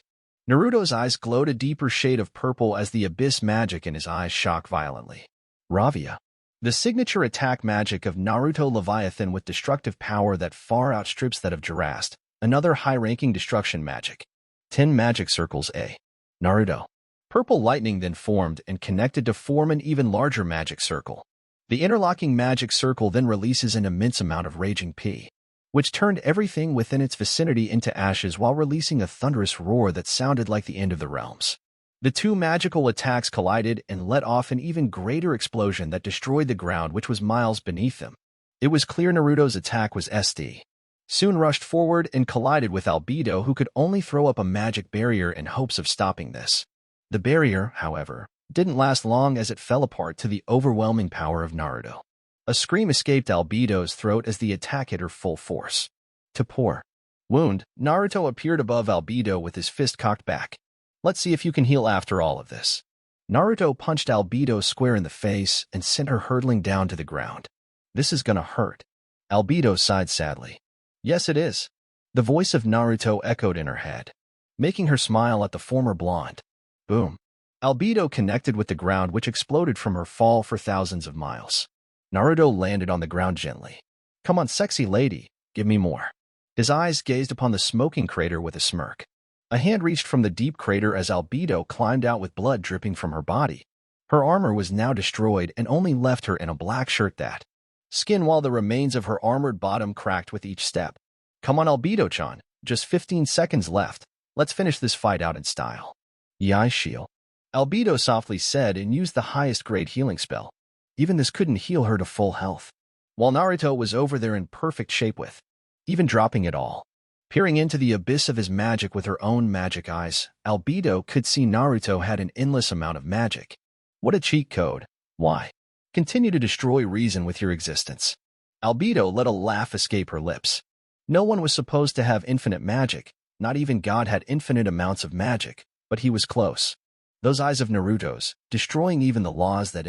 Naruto's eyes glowed a deeper shade of purple as the abyss magic in his eyes shocked violently. Ravia. The signature attack magic of Naruto Leviathan with destructive power that far outstrips that of Jirast, another high-ranking destruction magic. 10 magic circles A. Naruto. Purple lightning then formed and connected to form an even larger magic circle. The interlocking magic circle then releases an immense amount of raging P, which turned everything within its vicinity into ashes while releasing a thunderous roar that sounded like the end of the realms. The two magical attacks collided and let off an even greater explosion that destroyed the ground, which was miles beneath them. It was clear Naruto's attack was SD. Soon rushed forward and collided with Albedo, who could only throw up a magic barrier in hopes of stopping this. The barrier, however, didn't last long as it fell apart to the overwhelming power of Naruto. A scream escaped Albedo's throat as the attack hit her full force. To poor wound, Naruto appeared above Albedo with his fist cocked back. Let's see if you can heal after all of this. Naruto punched Albedo square in the face and sent her hurtling down to the ground. This is gonna hurt. Albedo sighed sadly. Yes, it is. The voice of Naruto echoed in her head, making her smile at the former blonde. Boom. Albedo connected with the ground, which exploded from her fall for thousands of miles. Naruto landed on the ground gently. Come on, sexy lady, give me more. His eyes gazed upon the smoking crater with a smirk. A hand reached from the deep crater as Albedo climbed out with blood dripping from her body. Her armor was now destroyed and only left her in a black shirt that skin while the remains of her armored bottom cracked with each step. Come on, Albedo-chan, just 15 seconds left. Let's finish this fight out in style. Yai Shield. Albedo softly said and used the highest grade healing spell. Even this couldn't heal her to full health. While Naruto was over there in perfect shape with, even dropping it all. Peering into the abyss of his magic with her own magic eyes, Albedo could see Naruto had an endless amount of magic. What a cheat code. Why? Continue to destroy reason with your existence. Albedo let a laugh escape her lips. No one was supposed to have infinite magic. Not even God had infinite amounts of magic, but he was close. Those eyes of Naruto's, destroying even the laws that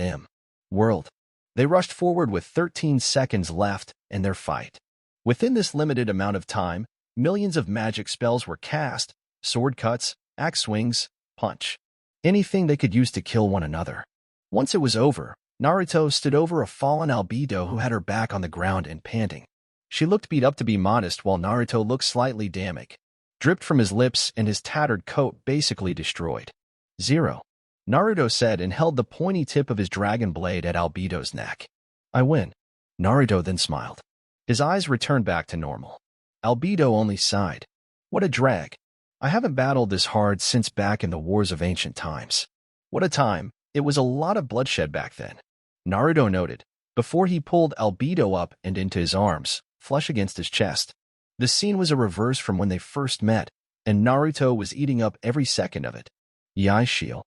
world. They rushed forward with 13 seconds left in their fight. Within this limited amount of time, millions of magic spells were cast, sword cuts, axe swings, punch. Anything they could use to kill one another. Once it was over, Naruto stood over a fallen albedo who had her back on the ground and panting. She looked beat up to be modest while Naruto looked slightly damaged, dripped from his lips and his tattered coat basically destroyed. 0. Naruto said and held the pointy tip of his dragon blade at albedo's neck. I win. Naruto then smiled. His eyes returned back to normal. Albedo only sighed. What a drag. I haven't battled this hard since back in the wars of ancient times. What a time. It was a lot of bloodshed back then. Naruto noted, before he pulled albedo up and into his arms, flush against his chest. The scene was a reverse from when they first met, and Naruto was eating up every second of it. Yai shield.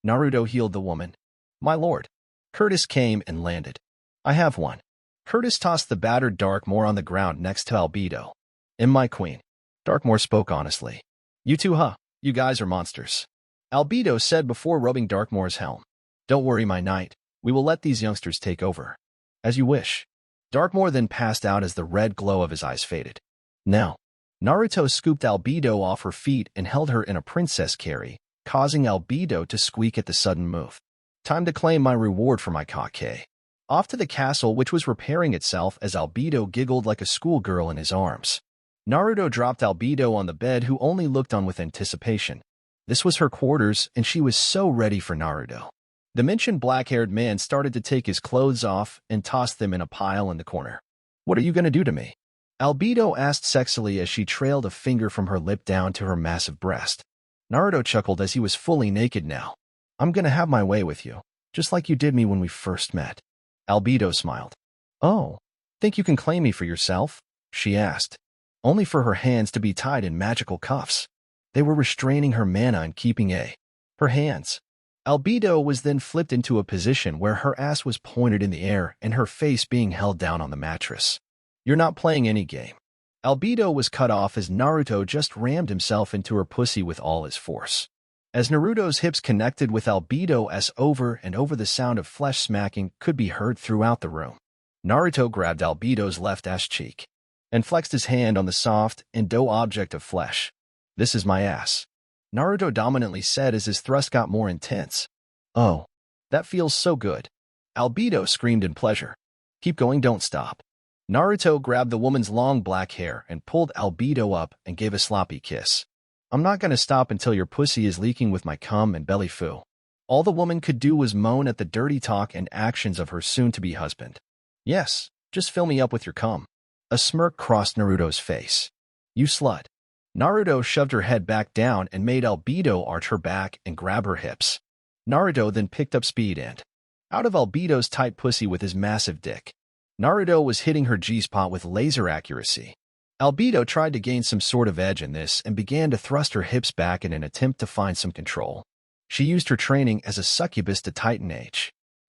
Naruto healed the woman. My lord. Curtis came and landed. I have one. Curtis tossed the battered Darkmoor on the ground next to albedo. My queen. Darkmoor spoke honestly. You two, you guys are monsters. Albedo said before rubbing Darkmoor's helm. Don't worry, my knight. We will let these youngsters take over. As you wish. Darkmoor then passed out as the red glow of his eyes faded. Now, Naruto scooped albedo off her feet and held her in a princess carry, causing albedo to squeak at the sudden move. Time to claim my reward for my kake. Off to the castle, which was repairing itself as albedo giggled like a schoolgirl in his arms. Naruto dropped albedo on the bed, who only looked on with anticipation. This was her quarters, and she was so ready for Naruto. The mentioned black-haired man started to take his clothes off and tossed them in a pile in the corner. What are you going to do to me? Albedo asked sexily as she trailed a finger from her lip down to her massive breast. Naruto chuckled as he was fully naked now. I'm going to have my way with you, just like you did me when we first met. Albedo smiled. Oh, think you can claim me for yourself? She asked. Only for her hands to be tied in magical cuffs. They were restraining her mana and keeping her hands. Albedo was then flipped into a position where her ass was pointed in the air and her face being held down on the mattress. You're not playing any game. Albedo was cut off as Naruto just rammed himself into her pussy with all his force. As Naruto's hips connected with albedo's over and over, the sound of flesh smacking could be heard throughout the room. Naruto grabbed albedo's left ass cheek and flexed his hand on the soft and dough object of flesh. This is my ass. Naruto dominantly said as his thrust got more intense. Oh, that feels so good. Albedo screamed in pleasure. Keep going, don't stop. Naruto grabbed the woman's long black hair and pulled albedo up and gave a sloppy kiss. I'm not going to stop until your pussy is leaking with my cum and belly foo. All the woman could do was moan at the dirty talk and actions of her soon-to-be husband. Yes, just fill me up with your cum. A smirk crossed Naruto's face. You slut. Naruto shoved her head back down and made albedo arch her back and grab her hips. Naruto then picked up speed and out of albedo's tight pussy with his massive dick. Naruto was hitting her G-spot with laser accuracy. Albedo tried to gain some sort of edge in this and began to thrust her hips back in an attempt to find some control. She used her training as a succubus to tighten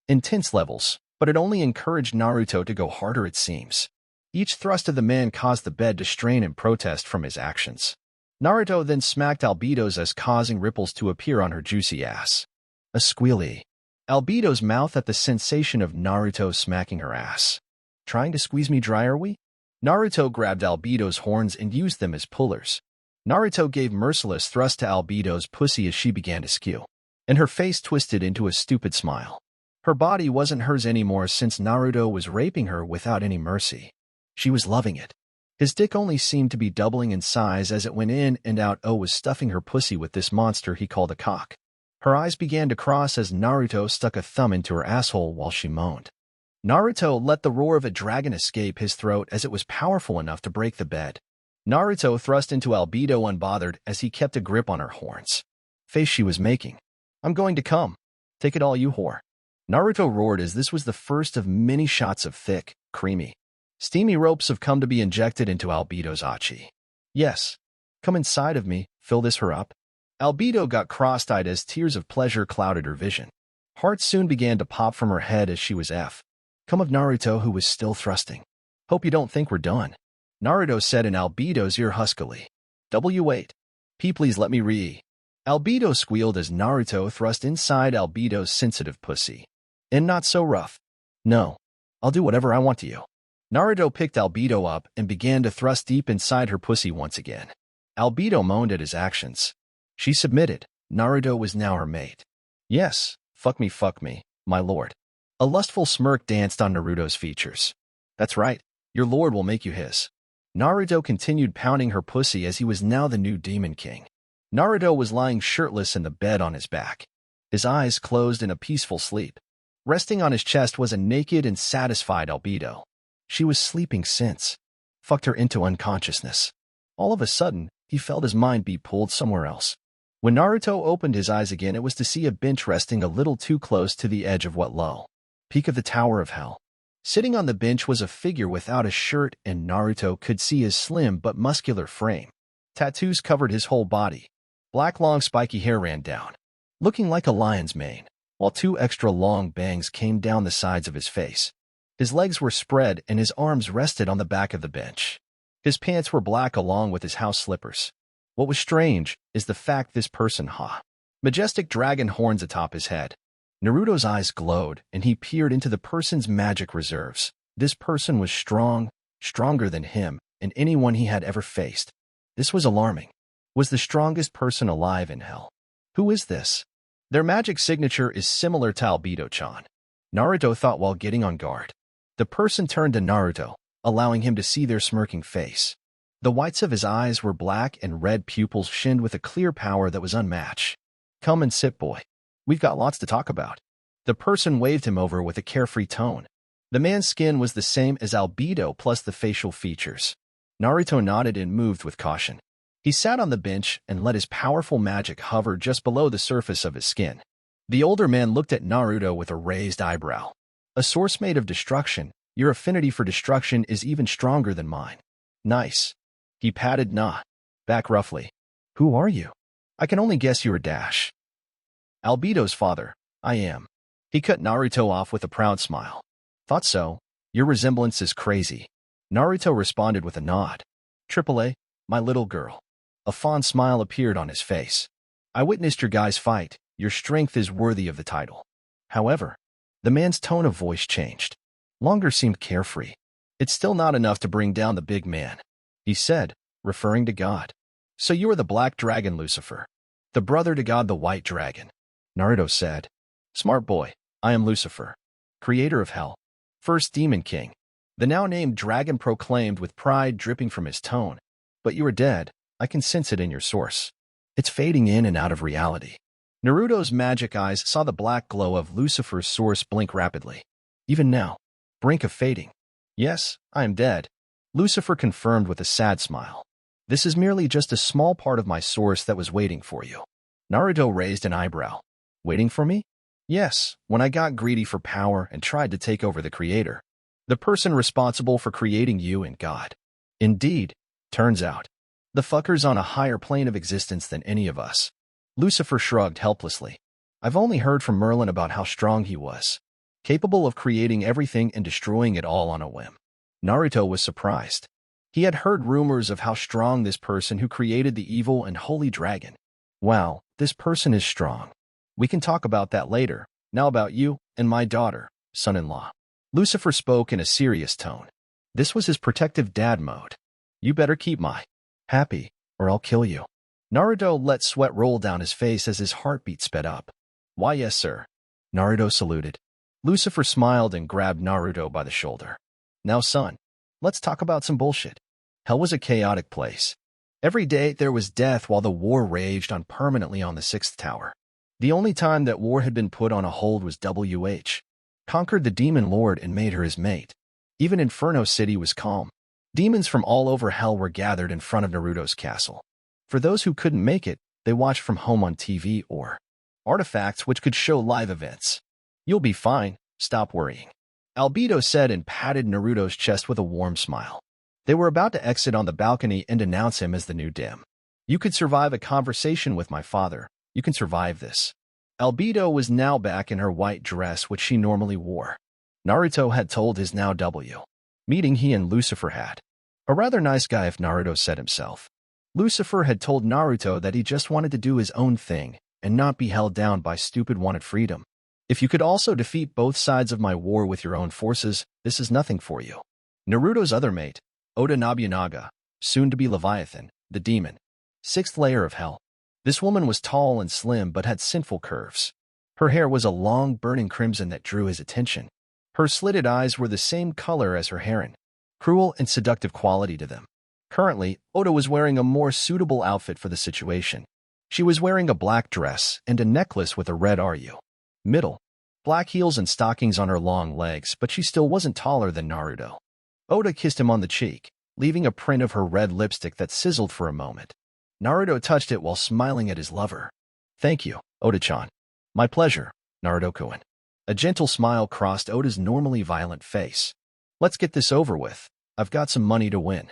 intense levels, but it only encouraged Naruto to go harder, it seems. Each thrust of the man caused the bed to strain in protest from his actions. Naruto then smacked albedo's ass, causing ripples to appear on her juicy ass. A squealy. Albedo's mouth at the sensation of Naruto smacking her ass. Trying to squeeze me dry, are we? Naruto grabbed albedo's horns and used them as pullers. Naruto gave merciless thrust to albedo's pussy as she began to skew, and her face twisted into a stupid smile. Her body wasn't hers anymore since Naruto was raping her without any mercy. She was loving it. His dick only seemed to be doubling in size as it went in and out. Was stuffing her pussy with this monster he called a cock. Her eyes began to cross as Naruto stuck a thumb into her asshole while she moaned. Naruto let the roar of a dragon escape his throat as it was powerful enough to break the bed. Naruto thrust into albedo unbothered as he kept a grip on her horns. Face she was making. I'm going to come. Take it all, you whore. Naruto roared as this was the first of many shots of thick, creamy, steamy ropes of cum to be injected into albedo's achi. Yes. Come inside of me, fill this her up. Albedo got cross-eyed as tears of pleasure clouded her vision. Hearts soon began to pop from her head as she was come of Naruto, who was still thrusting. Hope you don't think we're done. Naruto said in albedo's ear huskily. W wait. P, please let me Albedo squealed as Naruto thrust inside Albedo's sensitive pussy. And not so rough. No, I'll do whatever I want to you. Naruto picked Albedo up and began to thrust deep inside her pussy once again. Albedo moaned at his actions. She submitted. Naruto was now her mate. Yes, fuck me, my lord. A lustful smirk danced on Naruto's features. That's right, your lord will make you his. Naruto continued pounding her pussy as he was now the new Demon King. Naruto was lying shirtless in the bed on his back, his eyes closed in a peaceful sleep. Resting on his chest was a naked and satisfied Albedo. She was sleeping since. Fucked her into unconsciousness. All of a sudden, he felt his mind be pulled somewhere else. When Naruto opened his eyes again, it was to see a bench resting a little too close to the edge of what low peak of the Tower of Hell. Sitting on the bench was a figure without a shirt, and Naruto could see his slim but muscular frame. Tattoos covered his whole body. Black long spiky hair ran down, looking like a lion's mane, while two extra long bangs came down the sides of his face. His legs were spread and his arms rested on the back of the bench. His pants were black along with his house slippers. What was strange is the fact this person had majestic dragon horns atop his head. Naruto's eyes glowed and he peered into the person's magic reserves. This person was strong, stronger than him and anyone he had ever faced. This was alarming. Was the strongest person alive in hell. Who is this? Their magic signature is similar to Albedo-chan. Naruto thought while getting on guard. The person turned to Naruto, allowing him to see their smirking face. The whites of his eyes were black and red pupils shinned with a clear power that was unmatched. Come and sit, boy. We've got lots to talk about. The person waved him over with a carefree tone. The man's skin was the same as Albedo plus the facial features. Naruto nodded and moved with caution. He sat on the bench and let his powerful magic hover just below the surface of his skin. The older man looked at Naruto with a raised eyebrow. A source made of destruction, your affinity for destruction is even stronger than mine. Nice. He patted Na back roughly. Who are you? I can only guess you are Dash. Albedo's father, I am. He cut Naruto off with a proud smile. Thought so. Your resemblance is crazy. Naruto responded with a nod. AAA, my little girl. A fond smile appeared on his face. I witnessed your guys fight. Your strength is worthy of the title. However, the man's tone of voice changed. Longer seemed carefree. It's still not enough to bring down the big man, he said, referring to God. So you are the Black Dragon Lucifer, the brother to God the White Dragon. Naruto said. Smart boy, I am Lucifer, creator of hell, first Demon King. The now named dragon proclaimed with pride dripping from his tone. But you are dead. I can sense it in your source. It's fading in and out of reality. Naruto's magic eyes saw the black glow of Lucifer's source blink rapidly. Even now, brink of fading. Yes, I am dead. Lucifer confirmed with a sad smile. This is merely just a small part of my source that was waiting for you. Naruto raised an eyebrow. Waiting for me? Yes, when I got greedy for power and tried to take over the creator. The person responsible for creating you and God. Indeed, turns out. The fucker's on a higher plane of existence than any of us. Lucifer shrugged helplessly. I've only heard from Merlin about how strong he was. Capable of creating everything and destroying it all on a whim. Naruto was surprised. He had heard rumors of how strong this person who created the evil and holy dragon. Wow, this person is strong. We can talk about that later. Now about you and my daughter, son-in-law. Lucifer spoke in a serious tone. This was his protective dad mode. You better keep my happy, or I'll kill you. Naruto let sweat roll down his face as his heartbeat sped up. Why, yes, sir. Naruto saluted. Lucifer smiled and grabbed Naruto by the shoulder. Now, son, let's talk about some bullshit. Hell was a chaotic place. Every day there was death while the war raged on permanently on the 6th tower. The only time that war had been put on a hold was WH. Conquered the demon lord and made her his mate. Even Inferno City was calm. Demons from all over hell were gathered in front of Naruto's castle. For those who couldn't make it, they watched from home on TV or artifacts which could show live events. You'll be fine, stop worrying. Albedo said and patted Naruto's chest with a warm smile. They were about to exit on the balcony and announce him as the new Dim. You could survive a conversation with my father. You can survive this. Albedo was now back in her white dress which she normally wore. Naruto had told his now W. Meeting he and Lucifer had. A rather nice guy if Naruto said himself. Lucifer had told Naruto that he just wanted to do his own thing and not be held down by stupid wanted freedom. If you could also defeat both sides of my war with your own forces, this is nothing for you. Naruto's other mate, Oda Nobunaga, soon to be Leviathan, the demon. 6th layer of hell. This woman was tall and slim but had sinful curves. Her hair was a long, burning crimson that drew his attention. Her slitted eyes were the same color as her heron, cruel and seductive quality to them. Currently, Oda was wearing a more suitable outfit for the situation. She was wearing a black dress and a necklace with a red RU. Middle. Black heels and stockings on her long legs, but she still wasn't taller than Naruto. Oda kissed him on the cheek, leaving a print of her red lipstick that sizzled for a moment. Naruto touched it while smiling at his lover. Thank you, Oda-chan. My pleasure, Naruto-kun. A gentle smile crossed Oda's normally violent face. Let's get this over with. I've got some money to win.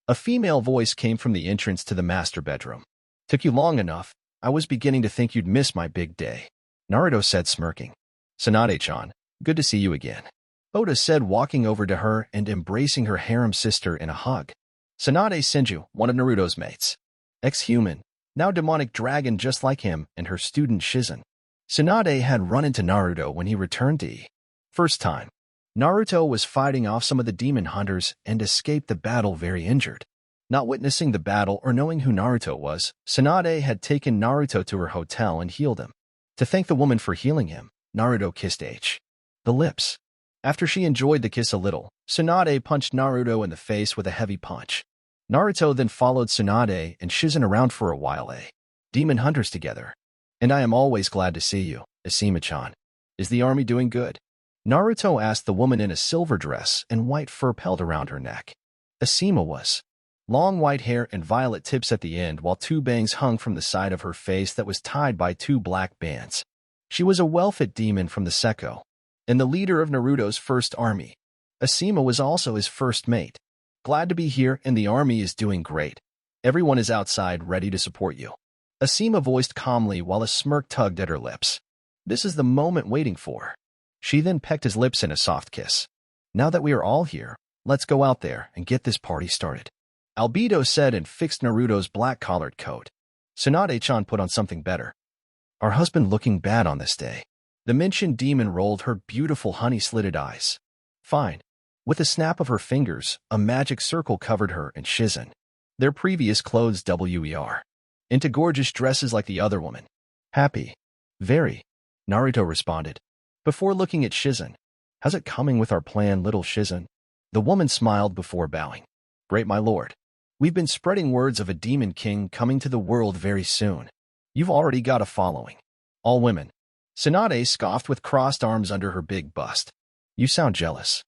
A female voice came from the entrance to the master bedroom. Took you long enough. I was beginning to think you'd miss my big day, Naruto said, smirking. Tsunade-chan, good to see you again, Oda said, walking over to her and embracing her harem sister in a hug. Tsunade Senju, one of Naruto's mates. Ex-human, now demonic dragon just like him, and her student Shizen. Tsunade had run into Naruto when he returned to E. First time. Naruto was fighting off some of the demon hunters and escaped the battle very injured. Not witnessing the battle or knowing who Naruto was, Tsunade had taken Naruto to her hotel and healed him. To thank the woman for healing him, Naruto kissed the lips. After she enjoyed the kiss a little, Tsunade punched Naruto in the face with a heavy punch. Naruto then followed Tsunade and Shizen around for a while, demon hunters together. And I am always glad to see you, Asima-chan. Is the army doing good? Naruto asked the woman in a silver dress and white fur pelt around her neck. Asima was. Long white hair and violet tips at the end, while 2 bangs hung from the side of her face that was tied by 2 black bands. She was a well-fit demon from the Sekko, and the leader of Naruto's first army. Asima was also his first mate. Glad to be here, and the army is doing great. Everyone is outside ready to support you, Asima voiced calmly while a smirk tugged at her lips. This is the moment waiting for. She then pecked his lips in a soft kiss. Now that we are all here, let's go out there and get this party started, Albedo said and fixed Naruto's black-collared coat. Tsunade-chan put on something better. Our husband looking bad on this day. The mentioned demon rolled her beautiful honey-slitted eyes. Fine. With a snap of her fingers, a magic circle covered her and Shizen. Their previous clothes WER. Into gorgeous dresses like the other woman. Happy. Very. Naruto responded. Before looking at Shizen. How's it coming with our plan, little Shizen? The woman smiled before bowing. Great, my lord. We've been spreading words of a demon king coming to the world very soon. You've already got a following. All women. Tsunade scoffed with crossed arms under her big bust. You sound jealous.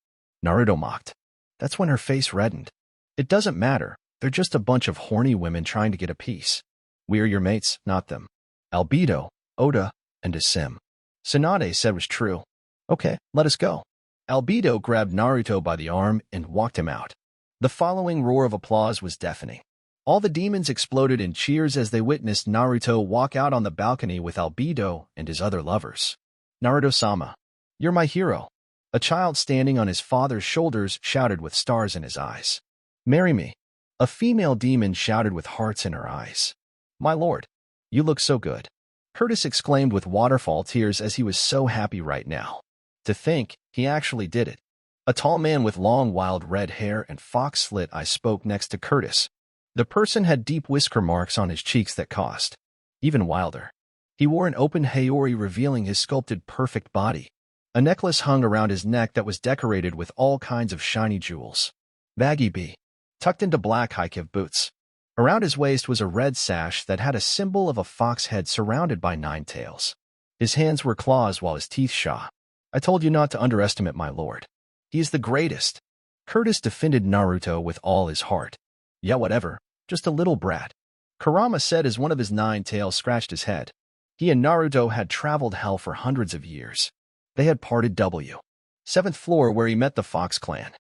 Naruto mocked. That's when her face reddened. It doesn't matter. They're just a bunch of horny women trying to get a piece. We're your mates, not them. Albedo, Oda, and Asim. Tsunade said was true. Okay, let us go. Albedo grabbed Naruto by the arm and walked him out. The following roar of applause was deafening. All the demons exploded in cheers as they witnessed Naruto walk out on the balcony with Albedo and his other lovers. Naruto-sama, you're my hero. A child standing on his father's shoulders shouted with stars in his eyes. Marry me. A female demon shouted with hearts in her eyes. My lord, you look so good. Curtis exclaimed with waterfall tears as he was so happy right now. To think, he actually did it. A tall man with long wild red hair and fox-slit eyes spoke next to Curtis. The person had deep whisker marks on his cheeks that caused even wilder. He wore an open haori revealing his sculpted perfect body. A necklace hung around his neck that was decorated with all kinds of shiny jewels. Baggy B. Tucked into black high-kiv boots. Around his waist was a red sash that had a symbol of a fox head surrounded by 9 tails. His hands were claws while his teeth shone. I told you not to underestimate my lord. He is the greatest. Curtis defended Naruto with all his heart. Yeah, whatever. Just a little brat. Kurama said as one of his 9 tails scratched his head. He and Naruto had traveled hell for hundreds of years. They had parted 7th floor where he met the Fox clan.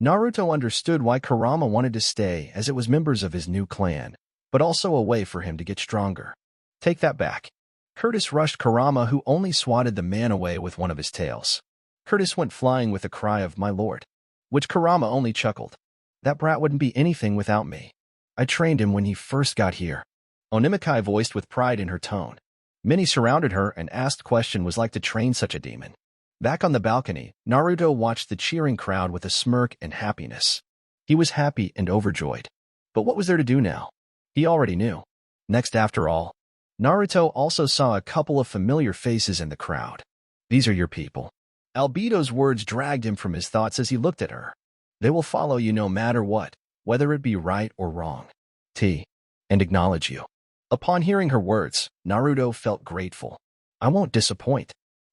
Naruto understood why Kurama wanted to stay as it was members of his new clan, but also a way for him to get stronger. Take that back. Curtis rushed Kurama, who only swatted the man away with one of his tails. Curtis went flying with a cry of, my lord, which Kurama only chuckled. That brat wouldn't be anything without me. I trained him when he first got here. Onymikai voiced with pride in her tone. Many surrounded her and asked question was like to train such a demon. Back on the balcony, Naruto watched the cheering crowd with a smirk and happiness. He was happy and overjoyed. But what was there to do now? He already knew. Next, after all, Naruto also saw a couple of familiar faces in the crowd. These are your people. Albedo's words dragged him from his thoughts as he looked at her. They will follow you no matter what, whether it be right or wrong. And acknowledge you. Upon hearing her words, Naruto felt grateful. I won't disappoint,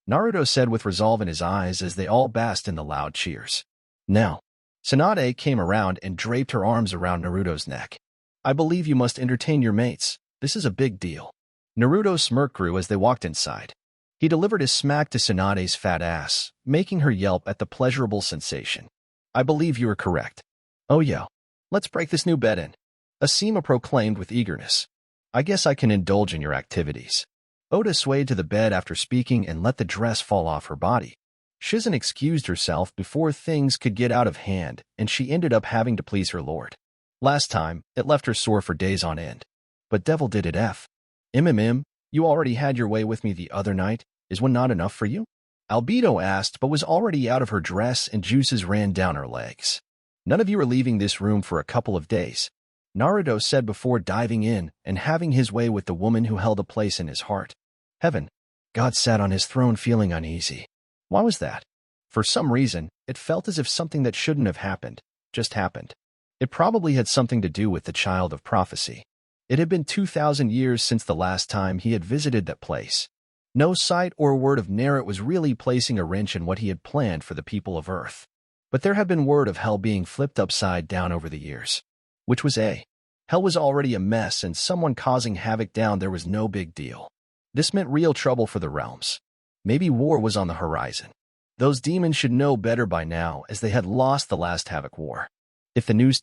Naruto said with resolve in his eyes as they all basked in the loud cheers. Now, Tsunade came around and draped her arms around Naruto's neck. I believe you must entertain your mates. This is a big deal. Naruto's smirk grew as they walked inside. He delivered his smack to Tsunade's fat ass, making her yelp at the pleasurable sensation. I believe you are correct. Oh yeah, let's break this new bed in. Asima proclaimed with eagerness. I guess I can indulge in your activities. Oda swayed to the bed after speaking and let the dress fall off her body. Shizen excused herself before things could get out of hand, and she ended up having to please her lord. Last time, it left her sore for days on end. But devil did it F. You already had your way with me the other night. Is one not enough for you? Albedo asked, but was already out of her dress and juices ran down her legs. None of you are leaving this room for a couple of days, Naruto said before diving in and having his way with the woman who held a place in his heart. Heaven. God sat on his throne feeling uneasy. Why was that? For some reason, it felt as if something that shouldn't have happened, just happened. It probably had something to do with the child of prophecy. It had been 2,000 years since the last time he had visited that place. No sight or word of Naruto was really placing a wrench in what he had planned for the people of Earth. But there had been word of hell being flipped upside down over the years. Which was hell was already a mess and someone causing havoc down there was no big deal. This meant real trouble for the realms. Maybe war was on the horizon. Those demons should know better by now as they had lost the last Havoc War. If the news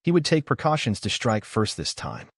he would take precautions to strike first this time.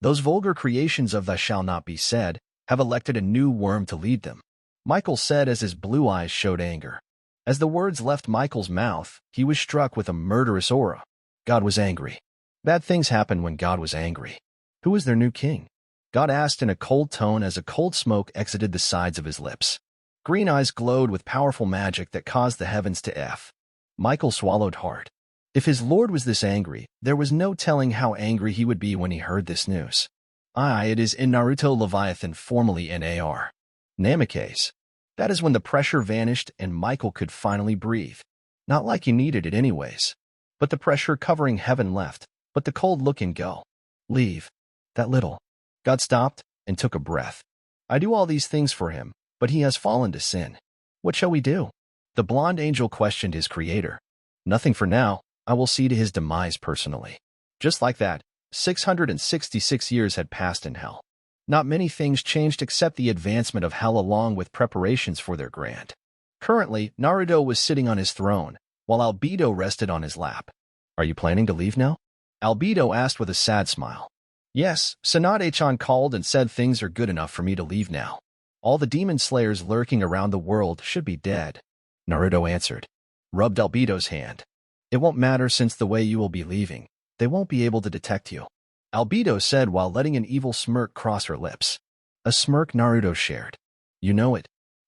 Those vulgar creations of the shall not be said have elected a new worm to lead them, Michael said as his blue eyes showed anger. As the words left Michael's mouth, he was struck with a murderous aura. God was angry. Bad things happened when God was angry. Who was their new king? God asked in a cold tone as a cold smoke exited the sides of his lips. Green eyes glowed with powerful magic that caused the heavens to F. Michael swallowed hard. If his lord was this angry, there was no telling how angry he would be when he heard this news. It is in Naruto Leviathan, formerly NAR. Namikaze. That is when the pressure vanished and Michael could finally breathe. Not like he needed it anyways. But the pressure covering heaven left, but the cold look and go. Leave. That little. God stopped and took a breath. I do all these things for him, but he has fallen to sin. What shall we do? The blonde angel questioned his creator. Nothing for now. I will see to his demise personally. Just like that, 666 years had passed in hell. Not many things changed except the advancement of hell along with preparations for their grand. Currently, Naruto was sitting on his throne, while Albedo rested on his lap. Are you planning to leave now? Albedo asked with a sad smile. Yes, Tsunade-chan called and said things are good enough for me to leave now. All the demon slayers lurking around the world should be dead. Naruto answered. Rubbed Albedo's hand. It won't matter since the way you will be leaving. They won't be able to detect you. Albedo said while letting an evil smirk cross her lips. A smirk Naruto shared. You know it.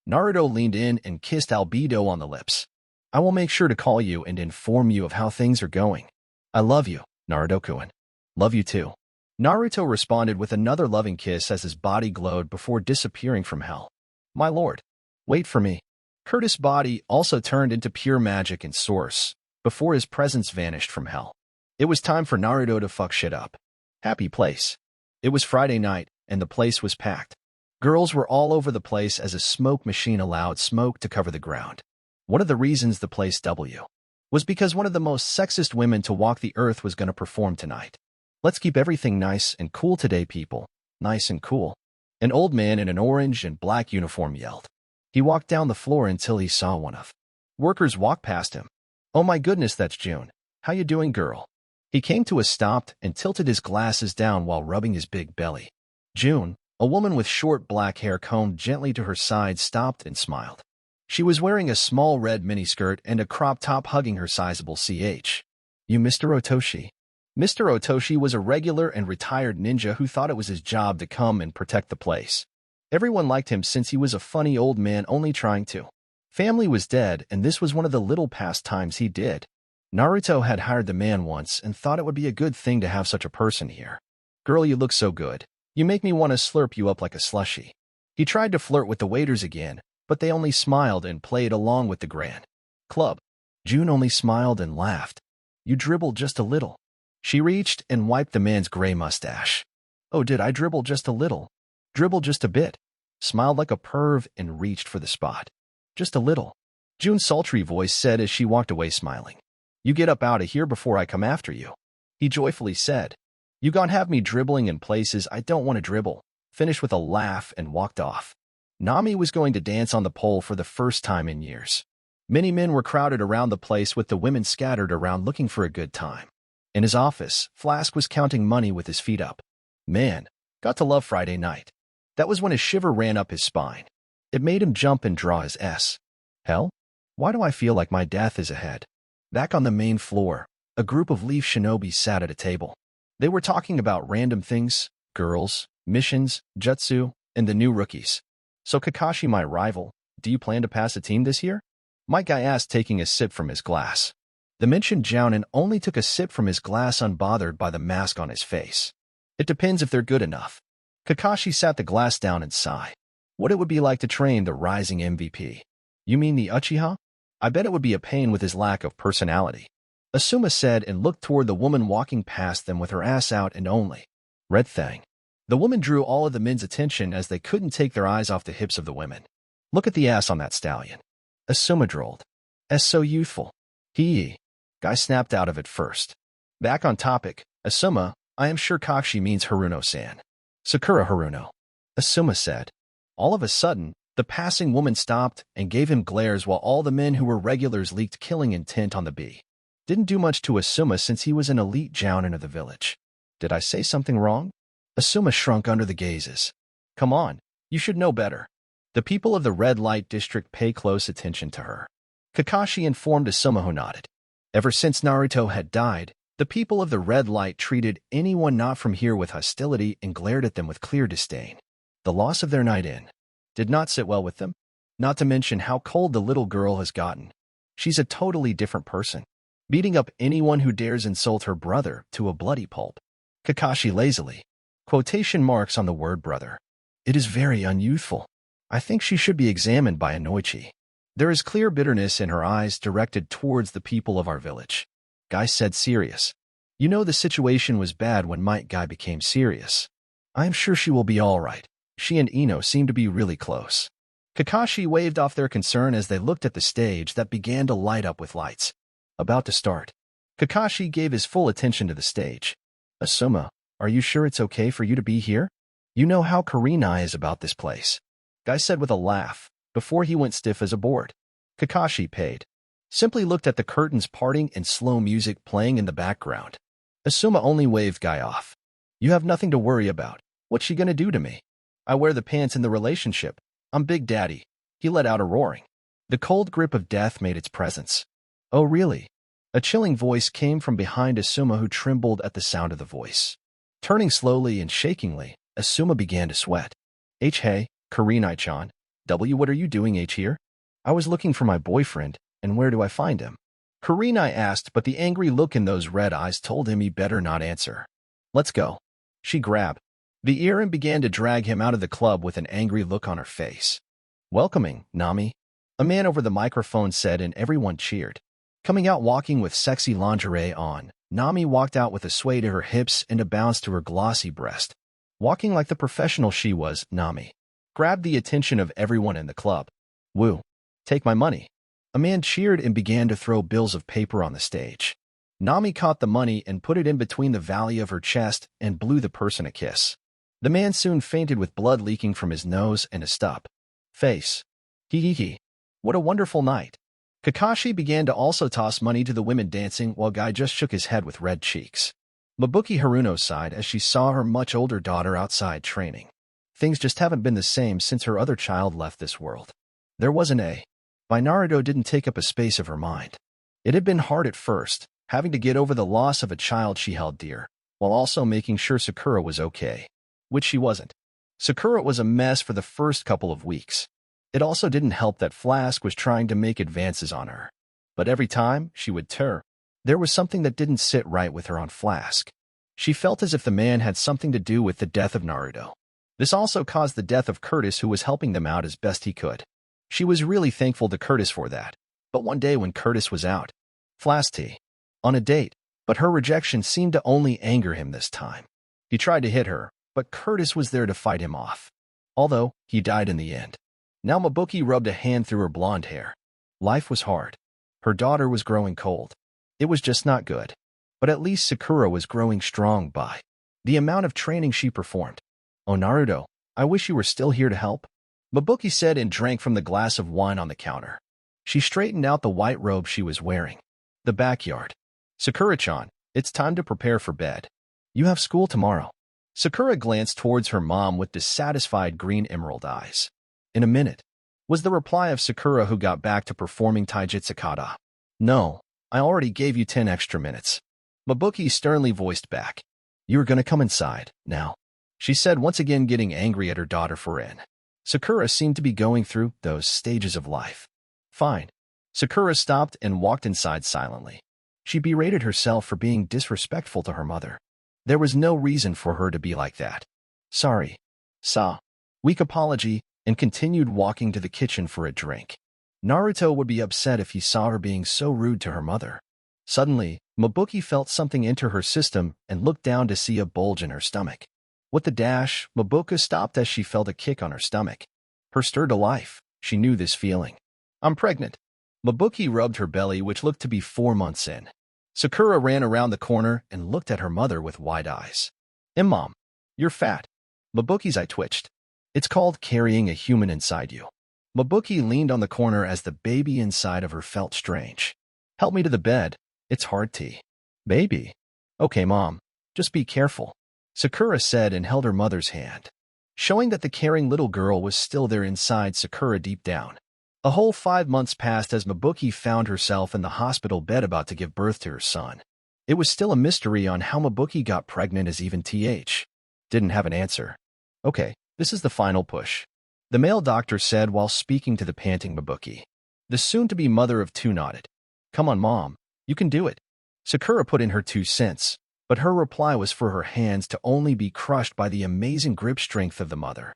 Naruto leaned in and kissed Albedo on the lips. I will make sure to call you and inform you of how things are going. I love you, Naruto-kun. Love you too. Naruto responded with another loving kiss as his body glowed before disappearing from hell. My lord. Wait for me. Curtis' body also turned into pure magic and source, before his presence vanished from hell. It was time for Naruto to fuck shit up. Happy place. It was Friday night, and the place was packed. Girls were all over the place as a smoke machine allowed smoke to cover the ground. One of the reasons the place was because one of the most sexist women to walk the earth was going to perform tonight. Let's keep everything nice and cool today, people. Nice and cool. An old man in an orange and black uniform yelled. He walked down the floor until he saw one of workers walk past him. Oh my goodness, that's June. How you doing, girl? He came to a stop and tilted his glasses down while rubbing his big belly. June, a woman with short black hair combed gently to her side, stopped and smiled. She was wearing a small red miniskirt and a crop top hugging her sizable ch. You Mr. Otoshi? Mr. Otoshi was a regular and retired ninja who thought it was his job to come and protect the place. Everyone liked him since he was a funny old man only trying to. Family was dead, and this was one of the little pastimes he did. Naruto had hired the man once and thought it would be a good thing to have such a person here. "Girl, you look so good. You make me want to slurp you up like a slushie." He tried to flirt with the waiters again, but they only smiled and played along with the grand club. June only smiled and laughed. "You dribbled just a little." She reached and wiped the man's gray mustache. "Oh, did I dribble just a little?" "Dribble just a bit." Smiled like a perv and reached for the spot. "Just a little," June's sultry voice said as she walked away smiling. "You get up out of here before I come after you," he joyfully said. "You gon' have me dribbling in places I don't want to dribble," finished with a laugh and walked off. Nami was going to dance on the pole for the first time in years. Many men were crowded around the place with the women scattered around looking for a good time. In his office, Flask was counting money with his feet up. Man, got to love Friday night. That was when a shiver ran up his spine. It made him jump and draw his S. Hell? Why do I feel like my death is ahead? Back on the main floor, a group of Leaf Shinobi sat at a table. They were talking about random things, girls, missions, jutsu, and the new rookies. "So Kakashi, my rival, do you plan to pass a team this year?" Mike Guy asked, taking a sip from his glass. The mentioned Jounin only took a sip from his glass unbothered by the mask on his face. "It depends if they're good enough." Kakashi sat the glass down and sighed. "What it would be like to train the rising MVP. "You mean the Uchiha?" "I bet it would be a pain with his lack of personality," Asuma said and looked toward the woman walking past them with her ass out and only red thing. The woman drew all of the men's attention as they couldn't take their eyes off the hips of the women. "Look at the ass on that stallion," Asuma drawled. "S so youthful." He Guy snapped out of it first. Back on topic, "Asuma, I am sure Kakashi means Haruno-san." "Sakura Haruno," Asuma said. All of a sudden, the passing woman stopped and gave him glares while all the men who were regulars leaked killing intent on the bee. Didn't do much to Asuma since he was an elite jounin of the village. Did I say something wrong? Asuma shrunk under the gazes. "Come on, you should know better." The people of the red light district pay close attention to her. Kakashi informed Asuma, who nodded. Ever since Naruto had died, the people of the red light treated anyone not from here with hostility and glared at them with clear disdain. The loss of their night in did not sit well with them, not to mention how cold the little girl has gotten. She's a totally different person, beating up anyone who dares insult her brother to a bloody pulp. Kakashi lazily. Quotation marks on the word brother. "It is very unyouthful. I think she should be examined by a Noichi." There is clear bitterness in her eyes directed towards the people of our village. Guy said serious. "You know the situation was bad when Might Guy became serious. I am sure she will be all right. She and Ino seem to be really close." Kakashi waved off their concern as they looked at the stage that began to light up with lights. About to start. Kakashi gave his full attention to the stage. "Asuma, are you sure it's okay for you to be here? You know how Kurenai is about this place," Guy said with a laugh, before he went stiff as a board. Kakashi paid. Simply looked at the curtains parting and slow music playing in the background. Asuma only waved Guy off. "You have nothing to worry about. What's she gonna do to me? I wear the pants in the relationship. I'm Big Daddy." He let out a roaring. The cold grip of death made its presence. "Oh, really?" A chilling voice came from behind Asuma, who trembled at the sound of the voice. Turning slowly and shakingly, Asuma began to sweat. Hey, Kurenai-chan. What are you doing here? "I was looking for my boyfriend, and where do I find him?" Kurenai asked, but the angry look in those red eyes told him he better not answer. "Let's go." She grabbed the ear and began to drag him out of the club with an angry look on her face. "Welcoming, Nami," a man over the microphone said, and everyone cheered. Coming out walking with sexy lingerie on, Nami walked out with a sway to her hips and a bounce to her glossy breast. Walking like the professional she was, Nami grabbed the attention of everyone in the club. "Woo. Take my money." A man cheered and began to throw bills of paper on the stage. Nami caught the money and put it in between the valley of her chest and blew the person a kiss. The man soon fainted with blood leaking from his nose and a stup face. Hee. What a wonderful night. Kakashi began to also toss money to the women dancing while Guy just shook his head with red cheeks. Mabuki Haruno sighed as she saw her much older daughter outside training. Things just haven't been the same since her other child left this world. There wasn't a by Naruto didn't take up a space of her mind. It had been hard at first, having to get over the loss of a child she held dear, while also making sure Sakura was okay, which she wasn't. Sakura was a mess for the first couple of weeks. It also didn't help that Flask was trying to make advances on her. But every time she would tear, there was something that didn't sit right with her on Flask. She felt as if the man had something to do with the death of Naruto. This also caused the death of Curtis, who was helping them out as best he could. She was really thankful to Curtis for that. But one day when Curtis was out, Flask on a date, but her rejection seemed to only anger him this time. He tried to hit her, but Curtis was there to fight him off. Although, he died in the end. Now Mabuki rubbed a hand through her blonde hair. Life was hard. Her daughter was growing cold. It was just not good. But at least Sakura was growing strong by the amount of training she performed. "Oh Naruto, I wish you were still here to help," Mabuki said and drank from the glass of wine on the counter. She straightened out the white robe she was wearing. The backyard. "Sakura-chan, it's time to prepare for bed. You have school tomorrow." Sakura glanced towards her mom with dissatisfied green emerald eyes. "In a minute," was the reply of Sakura, who got back to performing taijutsu kata. "No, I already gave you 10 extra minutes," Mabuki sternly voiced back. "You are going to come inside, now," she said, once again getting angry at her daughter for in. Sakura seemed to be going through those stages of life. "Fine." Sakura stopped and walked inside silently. She berated herself for being disrespectful to her mother. There was no reason for her to be like that. "Sorry." Weak apology, and continued walking to the kitchen for a drink. Naruto would be upset if he saw her being so rude to her mother. Suddenly, Mabuki felt something enter her system and looked down to see a bulge in her stomach. With the dash, Mabuka stopped as she felt a kick on her stomach. Her stirred to life. She knew this feeling. "I'm pregnant." Mabuki rubbed her belly, which looked to be 4 months in. Sakura ran around the corner and looked at her mother with wide eyes. "Mom, you're fat." Mabuki's eye twitched. "It's called carrying a human inside you." Mabuki leaned on the corner as the baby inside of her felt strange. "Help me to the bed. It's hard tea." "Baby." "Okay, Mom. Just be careful," Sakura said and held her mother's hand, showing that the caring little girl was still there inside Sakura deep down. A whole 5 months passed as Mabuki found herself in the hospital bed about to give birth to her son. It was still a mystery on how Mabuki got pregnant, as even didn't have an answer. "Okay, this is the final push," the male doctor said while speaking to the panting Mabuki. The soon-to-be mother of 2 nodded. "Come on, Mom. You can do it." Sakura put in her 2 cents, but her reply was for her hands to only be crushed by the amazing grip strength of the mother.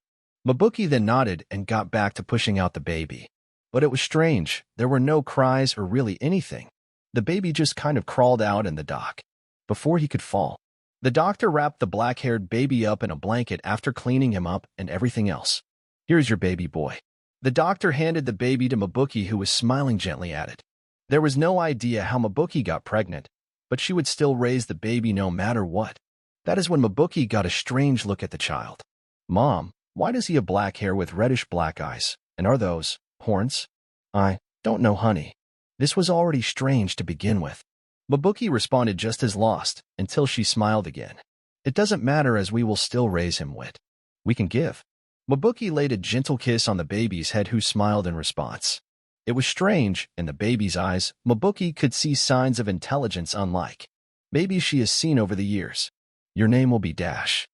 Mabuki then nodded and got back to pushing out the baby. But it was strange. There were no cries or really anything. The baby just kind of crawled out in the dock. Before he could fall, the doctor wrapped the black-haired baby up in a blanket after cleaning him up and everything else. "Here's your baby boy." The doctor handed the baby to Mabuki, who was smiling gently at it. There was no idea how Mabuki got pregnant, but she would still raise the baby no matter what. That is when Mabuki got a strange look at the child. "Mom, why does he have black hair with reddish-black eyes? And are those horns?" "I don't know, honey." This was already strange to begin with. Mabuki responded just as lost, until she smiled again. "It doesn't matter, as we will still raise him wit. We can give." Mabuki laid a gentle kiss on the baby's head, who smiled in response. It was strange. In the baby's eyes, Mabuki could see signs of intelligence unlike babies she has seen over the years. "Your name will be Dash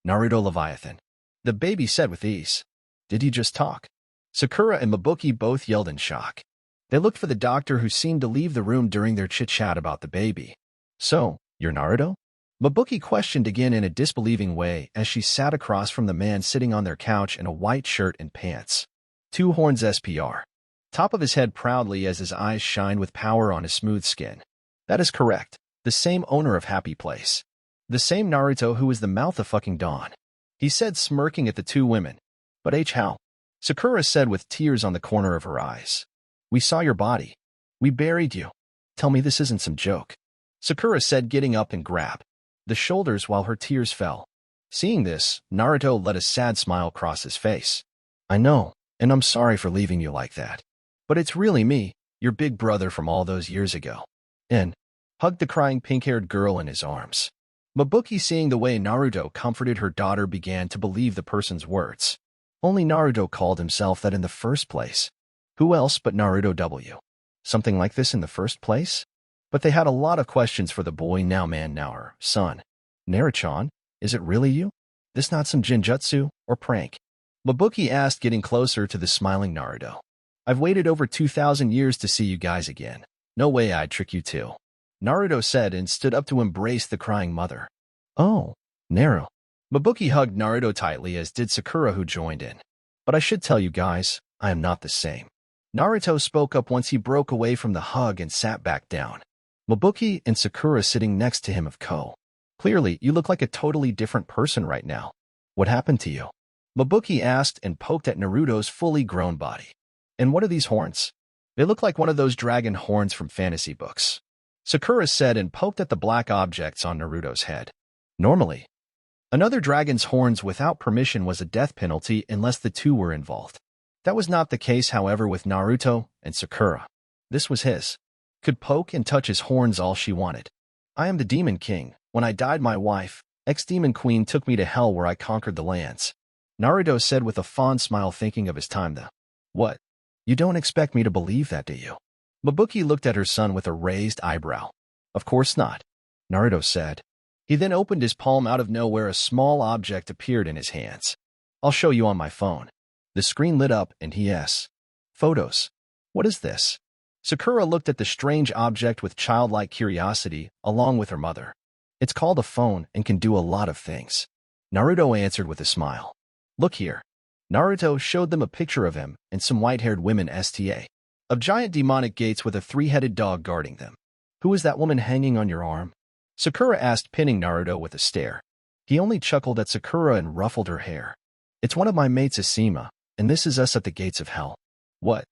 Naruto Leviathan," the baby said with ease. "Did he just talk?" Sakura and Mabuki both yelled in shock. They looked for the doctor, who seemed to leave the room during their chit-chat about the baby. "So, you're Naruto?" Mabuki questioned again in a disbelieving way as she sat across from the man sitting on their couch in a white shirt and pants. 2 horns SPR. Top of his head proudly as his eyes shined with power on his smooth skin. "That is correct. The same owner of Happy Place. The same Naruto who is the mouth of fucking Dawn," he said, smirking at the 2 women. "But how?" Sakura said with tears on the corner of her eyes. "We saw your body. We buried you. Tell me this isn't some joke," Sakura said, getting up and grabbed the shoulders while her tears fell. Seeing this, Naruto let a sad smile cross his face. "I know, and I'm sorry for leaving you like that. But it's really me, your big brother from all those years ago." And hugged the crying pink-haired girl in his arms. Mabuki, seeing the way Naruto comforted her daughter, began to believe the person's words. Only Naruto called himself that in the first place. Who else but Naruto W? Something like this in the first place? But they had a lot of questions for the boy now man now her son. Naruto, is it really you? This not some jinjutsu or prank? Mabuki asked, getting closer to the smiling Naruto. I've waited over 2,000 years to see you guys again. No way I'd trick you too. Naruto said and stood up to embrace the crying mother. Oh, Naru. Mabuki hugged Naruto tightly, as did Sakura, who joined in. But I should tell you guys, I am not the same. Naruto spoke up once he broke away from the hug and sat back down. Mabuki and Sakura sitting next to him of Ko. Clearly, you look like a totally different person right now. What happened to you? Mabuki asked and poked at Naruto's fully grown body. And what are these horns? They look like one of those dragon horns from fantasy books. Sakura said and poked at the black objects on Naruto's head. Normally, another dragon's horns without permission was a death penalty unless the two were involved. That was not the case, however, with Naruto and Sakura. This was his. Could poke and touch his horns all she wanted. I am the Demon King. When I died, my wife, ex-demon queen, took me to hell where I conquered the lands. Naruto said with a fond smile, thinking of his time there. What? You don't expect me to believe that, do you? Mabuki looked at her son with a raised eyebrow. Of course not, Naruto said. He then opened his palm. Out of nowhere, a small object appeared in his hands. I'll show you on my phone. The screen lit up and yes. Photos. What is this? Sakura looked at the strange object with childlike curiosity, along with her mother. It's called a phone and can do a lot of things. Naruto answered with a smile. Look here. Naruto showed them a picture of him and some white-haired women of giant demonic gates with a three-headed dog guarding them. Who is that woman hanging on your arm? Sakura asked, pinning Naruto with a stare. He only chuckled at Sakura and ruffled her hair. It's one of my mates, Asima, and this is us at the gates of hell. What?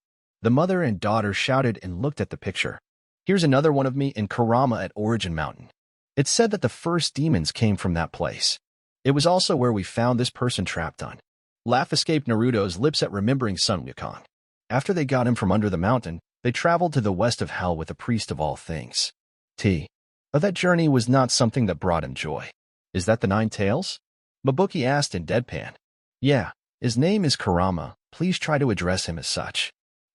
The mother and daughter shouted and looked at the picture. Here's another one of me in Kurama at Origin Mountain. It's said that the first demons came from that place. It was also where we found this person trapped on. Laugh escaped Naruto's lips at remembering Sun Wukong. After they got him from under the mountain, they traveled to the west of hell with a priest of all things. That journey was not something that brought him joy. Is that the Nine Tails? Mabuki asked in deadpan. Yeah, his name is Kurama. Please try to address him as such.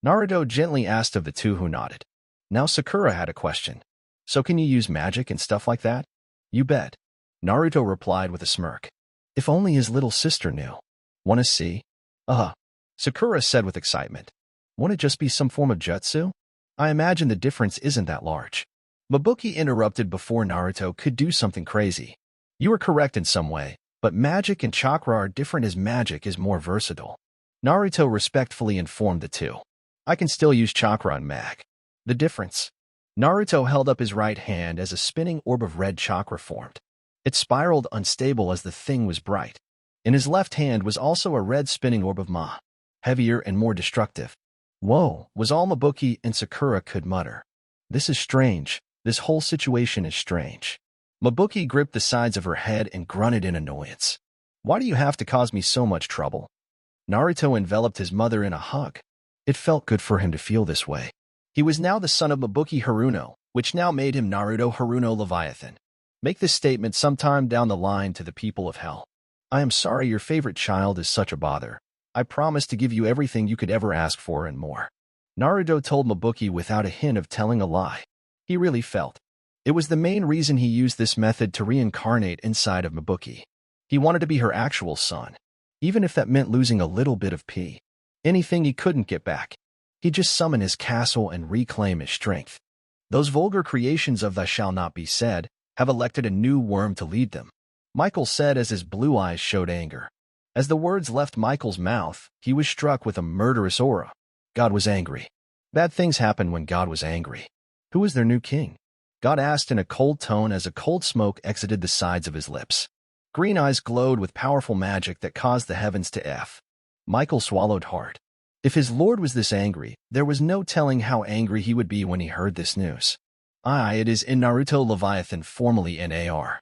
Naruto gently asked of the two, who nodded. Now Sakura had a question. So can you use magic and stuff like that? You bet. Naruto replied with a smirk. If only his little sister knew. Wanna see? Sakura said with excitement. Won't it just be some form of jutsu? I imagine the difference isn't that large. Mabuki interrupted before Naruto could do something crazy. You are correct in some way, but magic and chakra are different, as magic is more versatile. Naruto respectfully informed the two. I can still use chakra and mag. The difference? Naruto held up his right hand as a spinning orb of red chakra formed. It spiraled, unstable as the thing was bright. In his left hand was also a red spinning orb of ma, heavier and more destructive. Whoa, was all Mabuki and Sakura could mutter. This is strange. This whole situation is strange. Mabuki gripped the sides of her head and grunted in annoyance. Why do you have to cause me so much trouble? Naruto enveloped his mother in a hug. It felt good for him to feel this way. He was now the son of Mabuki Haruno, which now made him Naruto Haruno Leviathan. Make this statement sometime down the line to the people of hell. I am sorry your favorite child is such a bother. I promise to give you everything you could ever ask for and more. Naruto told Mabuki without a hint of telling a lie. He really felt. It was the main reason he used this method to reincarnate inside of Mabuki. He wanted to be her actual son, even if that meant losing a little bit of pee. Anything he couldn't get back. He'd just summon his castle and reclaim his strength. Those vulgar creations of "thy shall not be said" have elected a new worm to lead them, Michael said as his blue eyes showed anger. As the words left Michael's mouth, he was struck with a murderous aura. God was angry. Bad things happened when God was angry. Who is their new king? God asked in a cold tone as a cold smoke exited the sides of his lips. Green eyes glowed with powerful magic that caused the heavens to F. Michael swallowed hard. If his lord was this angry, there was no telling how angry he would be when he heard this news. It is in Naruto Leviathan, formerly NAR.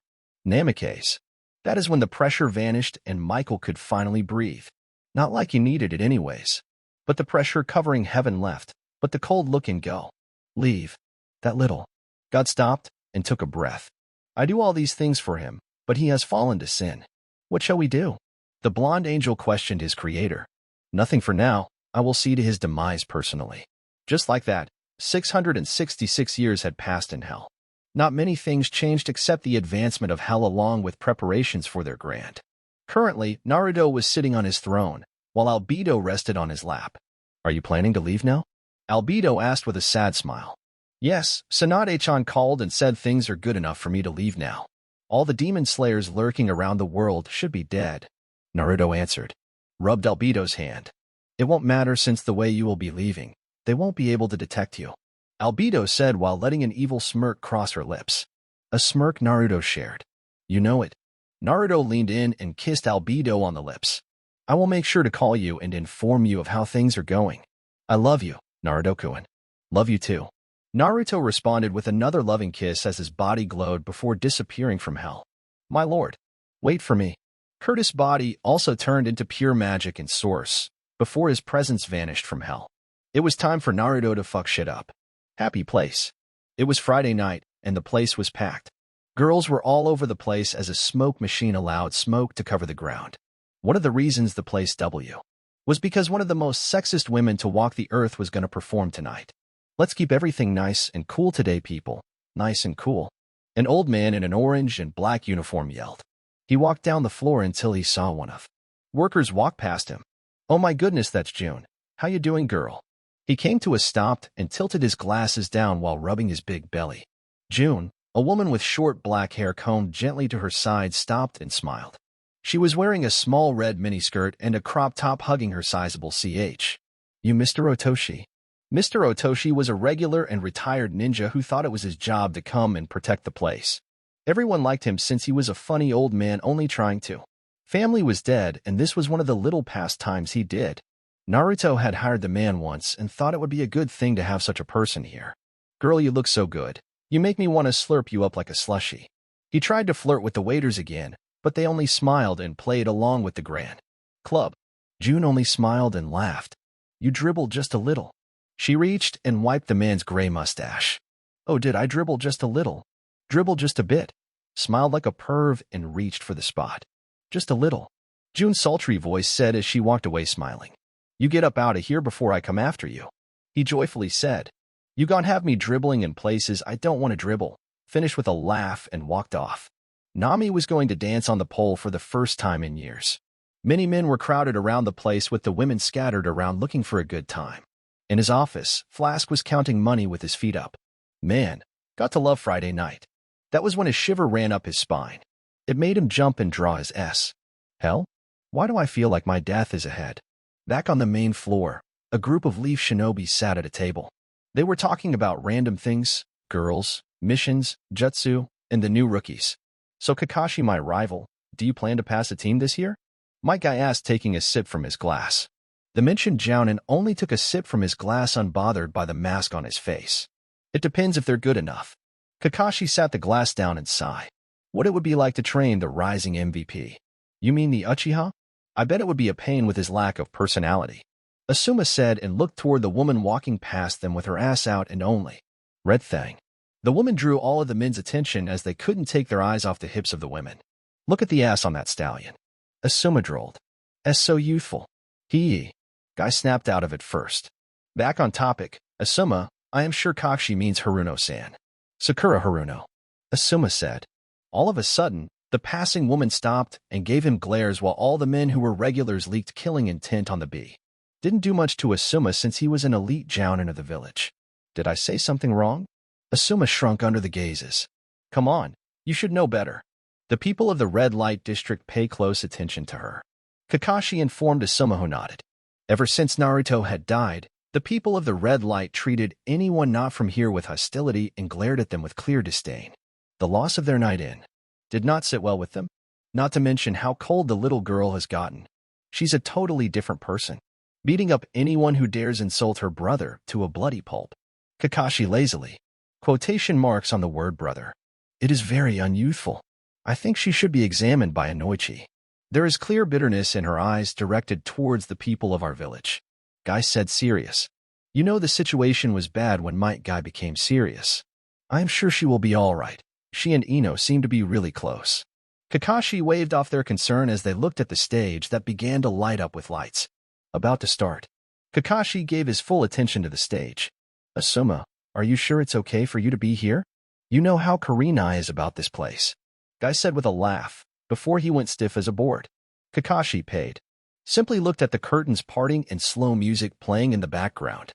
Namikaze. That is when the pressure vanished and Michael could finally breathe. Not like he needed it anyways. But the pressure covering heaven left, but the cold look and go. Leave. That little. God stopped and took a breath. I do all these things for him, but he has fallen to sin. What shall we do? The blonde angel questioned his creator. Nothing for now. I will see to his demise personally. Just like that, 666 years had passed in Hell. Not many things changed except the advancement of Hell along with preparations for their grand. Currently, Naruto was sitting on his throne, while Albedo rested on his lap. "Are you planning to leave now?" Albedo asked with a sad smile. "Yes, Tsunade-chan called and said things are good enough for me to leave now. All the demon slayers lurking around the world should be dead," Naruto answered. Rubbed Albedo's hand. "It won't matter since the way you will be leaving. They won't be able to detect you," Albedo said while letting an evil smirk cross her lips. A smirk Naruto shared. "You know it." Naruto leaned in and kissed Albedo on the lips. "I will make sure to call you and inform you of how things are going. I love you, Naruto-kun." "Love you too." Naruto responded with another loving kiss as his body glowed before disappearing from Hell. "My lord, wait for me." Curtis' body also turned into pure magic and source before his presence vanished from Hell. It was time for Naruto to fuck shit up. Happy place. It was Friday night, and the place was packed. Girls were all over the place as a smoke machine allowed smoke to cover the ground. One of the reasons the place W was because one of the most sexist women to walk the earth was going to perform tonight. "Let's keep everything nice and cool today, people. Nice and cool," an old man in an orange and black uniform yelled. He walked down the floor until he saw one of workers walk past him. "Oh my goodness, that's June. How you doing, girl?" He came to a stop and tilted his glasses down while rubbing his big belly. June, a woman with short black hair combed gently to her side, stopped and smiled. She was wearing a small red miniskirt and a crop top hugging her sizable ch. "You Mr. Otoshi?" Mr. Otoshi was a regular and retired ninja who thought it was his job to come and protect the place. Everyone liked him since he was a funny old man only trying to. Family was dead, and this was one of the little pastimes he did. Naruto had hired the man once and thought it would be a good thing to have such a person here. "Girl, you look so good. You make me want to slurp you up like a slushie." He tried to flirt with the waiters again, but they only smiled and played along with the grand club. June only smiled and laughed. "You dribbled just a little." She reached and wiped the man's gray mustache. "Oh, did I dribble just a little?" "Dribble just a bit." Smiled like a perv and reached for the spot. "Just a little," June's sultry voice said as she walked away smiling. "You get up out of here before I come after you," he joyfully said. "You gon' have me dribbling in places I don't want to dribble," finished with a laugh and walked off. Nami was going to dance on the pole for the first time in years. Many men were crowded around the place with the women scattered around looking for a good time. In his office, Flask was counting money with his feet up. Man, got to love Friday night. That was when a shiver ran up his spine. It made him jump and draw his S. Hell? Why do I feel like my death is ahead? Back on the main floor, a group of Leaf Shinobi sat at a table. They were talking about random things, girls, missions, jutsu, and the new rookies. "So Kakashi, my rival, do you plan to pass a team this year?" My guy asked, taking a sip from his glass. The mentioned Jounin only took a sip from his glass, unbothered by the mask on his face. "It depends if they're good enough." Kakashi sat the glass down and sighed. "What it would be like to train the rising MVP. "You mean the Uchiha?" "I bet it would be a pain with his lack of personality," Asuma said and looked toward the woman walking past them with her ass out and only red thing. The woman drew all of the men's attention as they couldn't take their eyes off the hips of the women. "Look at the ass on that stallion," Asuma drawled. "S so youthful." He guy snapped out of it first. Back on topic, "Asuma, I am sure Kakashi means Haruno-san." "Sakura Haruno," Asuma said. All of a sudden, the passing woman stopped and gave him glares while all the men who were regulars leaked killing intent on the bee. Didn't do much to Asuma since he was an elite jounin of the village. Did I say something wrong? Asuma shrunk under the gazes. "Come on, you should know better." The people of the red light district pay close attention to her. Kakashi informed Asuma, who nodded. Ever since Naruto had died, the people of the red light treated anyone not from here with hostility and glared at them with clear disdain. The loss of their night in did not sit well with them, not to mention how cold the little girl has gotten. She's a totally different person, beating up anyone who dares insult her brother to a bloody pulp. Kakashi lazily. Quotation marks on the word brother. "It is very unyouthful. I think she should be examined by a Noichi." There is clear bitterness in her eyes directed towards the people of our village. Guy said serious. "You know the situation was bad when Might Guy became serious. I am sure she will be all right. She and Ino seem to be really close." Kakashi waved off their concern as they looked at the stage that began to light up with lights. About to start. Kakashi gave his full attention to the stage. Asuma, are you sure it's okay for you to be here? You know how Kurenai is about this place. Guy said with a laugh, before he went stiff as a board. Kakashi paid. Simply looked at the curtains parting and slow music playing in the background.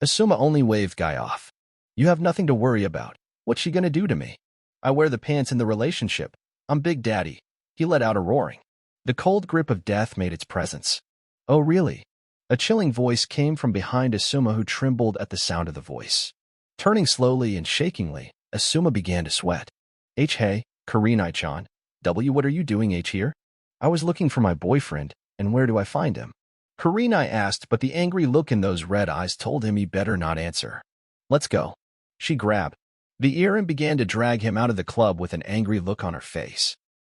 Asuma only waved Guy off. You have nothing to worry about. What's she gonna do to me? I wear the pants in the relationship. I'm Big Daddy. He let out a roaring. The cold grip of death made its presence. Oh really? A chilling voice came from behind Asuma, who trembled at the sound of the voice. Turning slowly and shakingly, Asuma began to sweat. Hey, Kurenai-chan. What are you doing here? I was looking for my boyfriend, and where do I find him? Kurenai asked, but the angry look in those red eyes told him he better not answer. Let's go. She grabbed the ear and began to drag him out of the club with an angry look on her face.